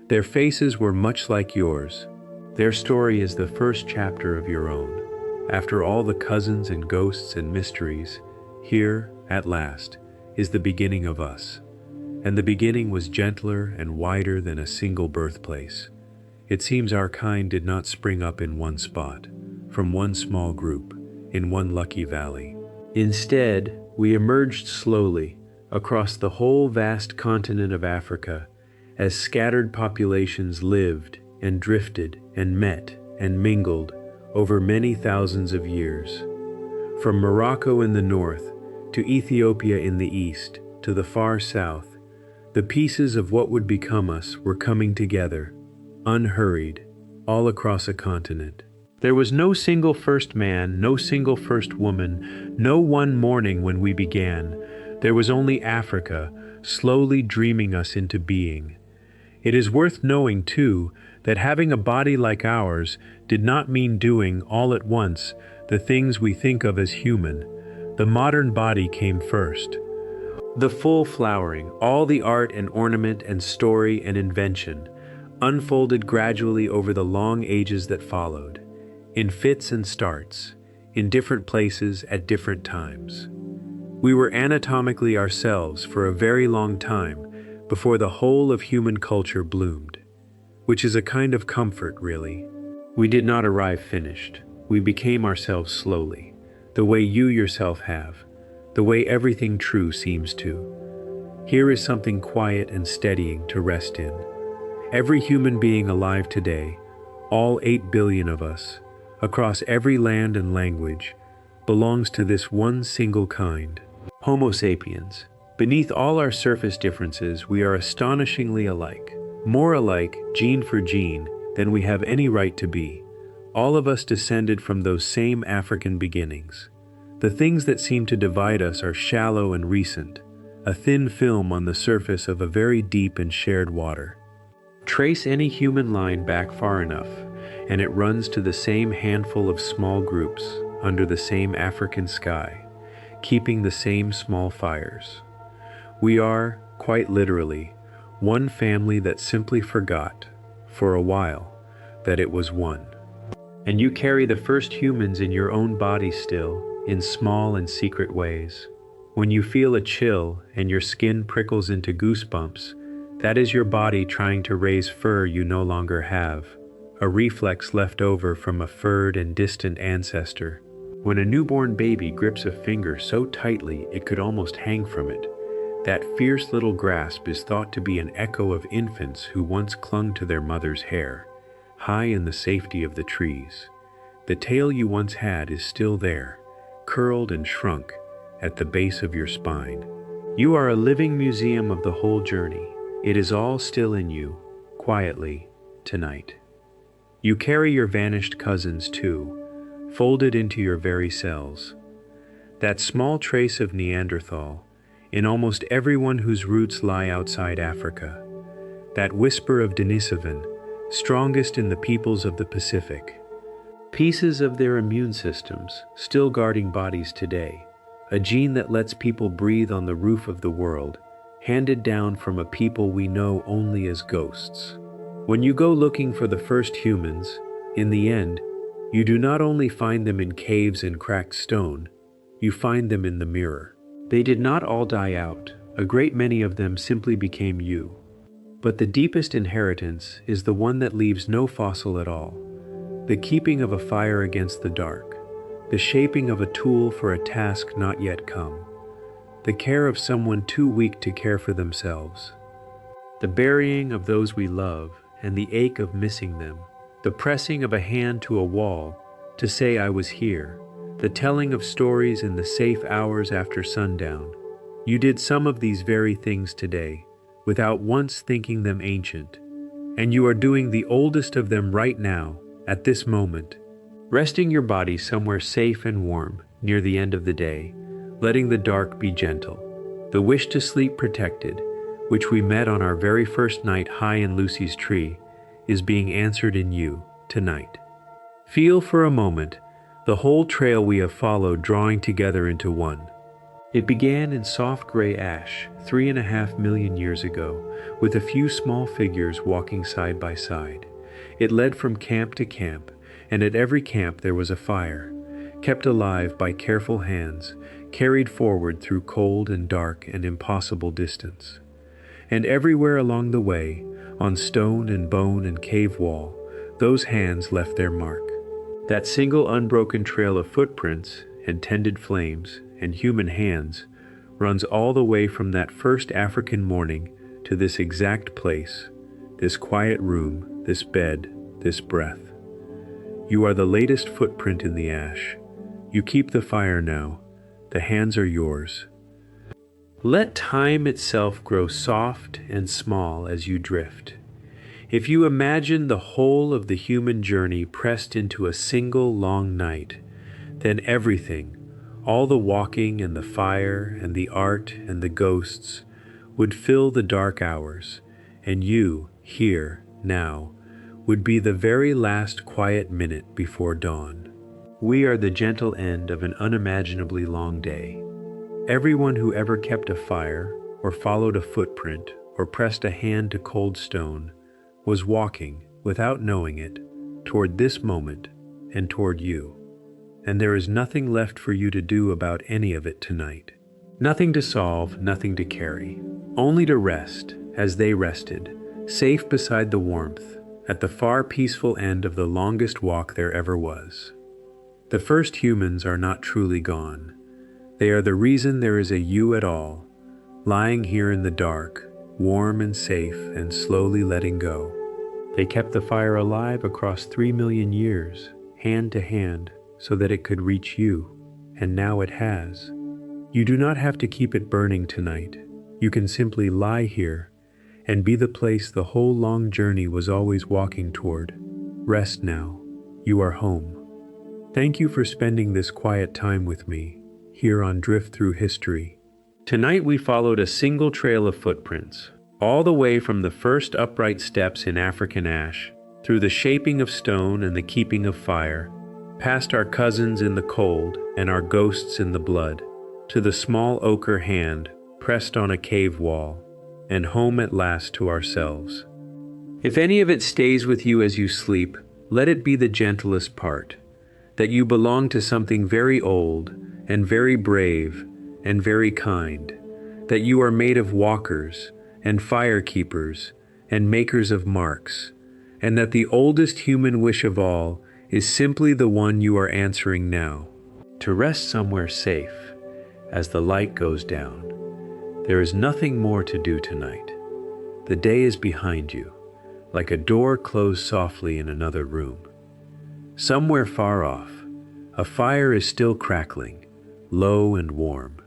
Their faces were much like yours. Their story is the first chapter of your own. After all the cousins and ghosts and mysteries, here, at last, is the beginning of us. And the beginning was gentler and wider than a single birthplace. It seems our kind did not spring up in one spot, from one small group, in one lucky valley. Instead, we emerged slowly across the whole vast continent of Africa, as scattered populations lived and drifted and met and mingled over many thousands of years. From Morocco in the north to Ethiopia in the east to the far south, the pieces of what would become us were coming together, unhurried, all across a continent. There was no single first man, no single first woman, no one morning when we began. There was only Africa, slowly dreaming us into being. It is worth knowing, too, that having a body like ours did not mean doing, all at once, the things we think of as human. The modern body came first. The full flowering, all the art and ornament and story and invention, unfolded gradually over the long ages that followed, in fits and starts, in different places at different times. We were anatomically ourselves for a very long time before the whole of human culture bloomed, which is a kind of comfort, really. We did not arrive finished. We became ourselves slowly, the way you yourself have, the way everything true seems to. Here is something quiet and steadying to rest in. Every human being alive today, all 8 billion of us, across every land and language, belongs to this one single kind, Homo sapiens. Beneath all our surface differences, we are astonishingly alike, more alike, gene for gene, than we have any right to be. All of us descended from those same African beginnings. The things that seem to divide us are shallow and recent, a thin film on the surface of a very deep and shared water. Trace any human line back far enough, and it runs to the same handful of small groups under the same African sky, keeping the same small fires. We are, quite literally, one family that simply forgot, for a while, that it was one. And you carry the first humans in your own body still, in small and secret ways. When you feel a chill and your skin prickles into goosebumps, that is your body trying to raise fur you no longer have, a reflex left over from a furred and distant ancestor. When a newborn baby grips a finger so tightly it could almost hang from it, that fierce little grasp is thought to be an echo of infants who once clung to their mother's hair, high in the safety of the trees. The tail you once had is still there, curled and shrunk at the base of your spine. You are a living museum of the whole journey. It is all still in you, quietly, tonight. You carry your vanished cousins too, folded into your very cells. That small trace of Neanderthal, in almost everyone whose roots lie outside Africa. That whisper of Denisovan, strongest in the peoples of the Pacific. Pieces of their immune systems, still guarding bodies today. A gene that lets people breathe on the roof of the world, handed down from a people we know only as ghosts. When you go looking for the first humans, in the end, you do not only find them in caves and cracked stone, you find them in the mirror. They did not all die out. A great many of them simply became you. But the deepest inheritance is the one that leaves no fossil at all. The keeping of a fire against the dark, the shaping of a tool for a task not yet come, the care of someone too weak to care for themselves, the burying of those we love and the ache of missing them, the pressing of a hand to a wall to say I was here, the telling of stories in the safe hours after sundown. You did some of these very things today, without once thinking them ancient, and you are doing the oldest of them right now, at this moment, resting your body somewhere safe and warm near the end of the day, letting the dark be gentle. The wish to sleep protected, which we met on our very first night high in Lucy's tree, is being answered in you tonight. Feel for a moment the whole trail we have followed drawing together into one. It began in soft gray ash 3.5 million years ago, with a few small figures walking side by side. It led from camp to camp, and at every camp there was a fire, kept alive by careful hands, carried forward through cold and dark and impossible distance. And everywhere along the way, on stone and bone and cave wall, those hands left their mark. That single unbroken trail of footprints and tended flames and human hands runs all the way from that first African morning to this exact place, this quiet room, this bed, this breath. You are the latest footprint in the ash. You keep the fire now. The hands are yours. Let time itself grow soft and small as you drift. If you imagine the whole of the human journey pressed into a single long night, then everything, all the walking and the fire and the art and the ghosts, would fill the dark hours, and you, here, now, would be the very last quiet minute before dawn. We are the gentle end of an unimaginably long day. Everyone who ever kept a fire, or followed a footprint, or pressed a hand to cold stone, was walking, without knowing it, toward this moment and toward you. And there is nothing left for you to do about any of it tonight. Nothing to solve, nothing to carry. Only to rest, as they rested, safe beside the warmth, at the far peaceful end of the longest walk there ever was. The first humans are not truly gone. They are the reason there is a you at all, lying here in the dark, warm and safe and slowly letting go. They kept the fire alive across 3 million years, hand to hand, so that it could reach you, and now it has. You do not have to keep it burning tonight. You can simply lie here and be the place the whole long journey was always walking toward. Rest now. You are home. Thank you for spending this quiet time with me, here on Drift Through History. Tonight we followed a single trail of footprints, all the way from the first upright steps in African ash, through the shaping of stone and the keeping of fire, past our cousins in the cold and our ghosts in the blood, to the small ochre hand pressed on a cave wall, and home at last to ourselves. If any of it stays with you as you sleep, let it be the gentlest part, that you belong to something very old and very brave and very kind, that you are made of walkers and fire keepers and makers of marks, and that the oldest human wish of all is simply the one you are answering now, to rest somewhere safe as the light goes down. There is nothing more to do tonight. The day is behind you, like a door closed softly in another room. Somewhere far off, a fire is still crackling, low and warm,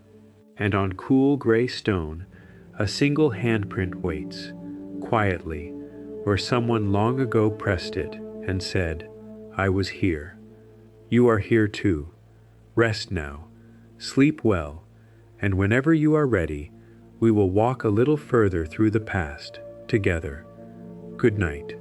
and on cool gray stone, a single handprint waits, quietly, where someone long ago pressed it and said, "I was here." You are here too. Rest now, sleep well, and whenever you are ready, we will walk a little further through the past, together. Good night.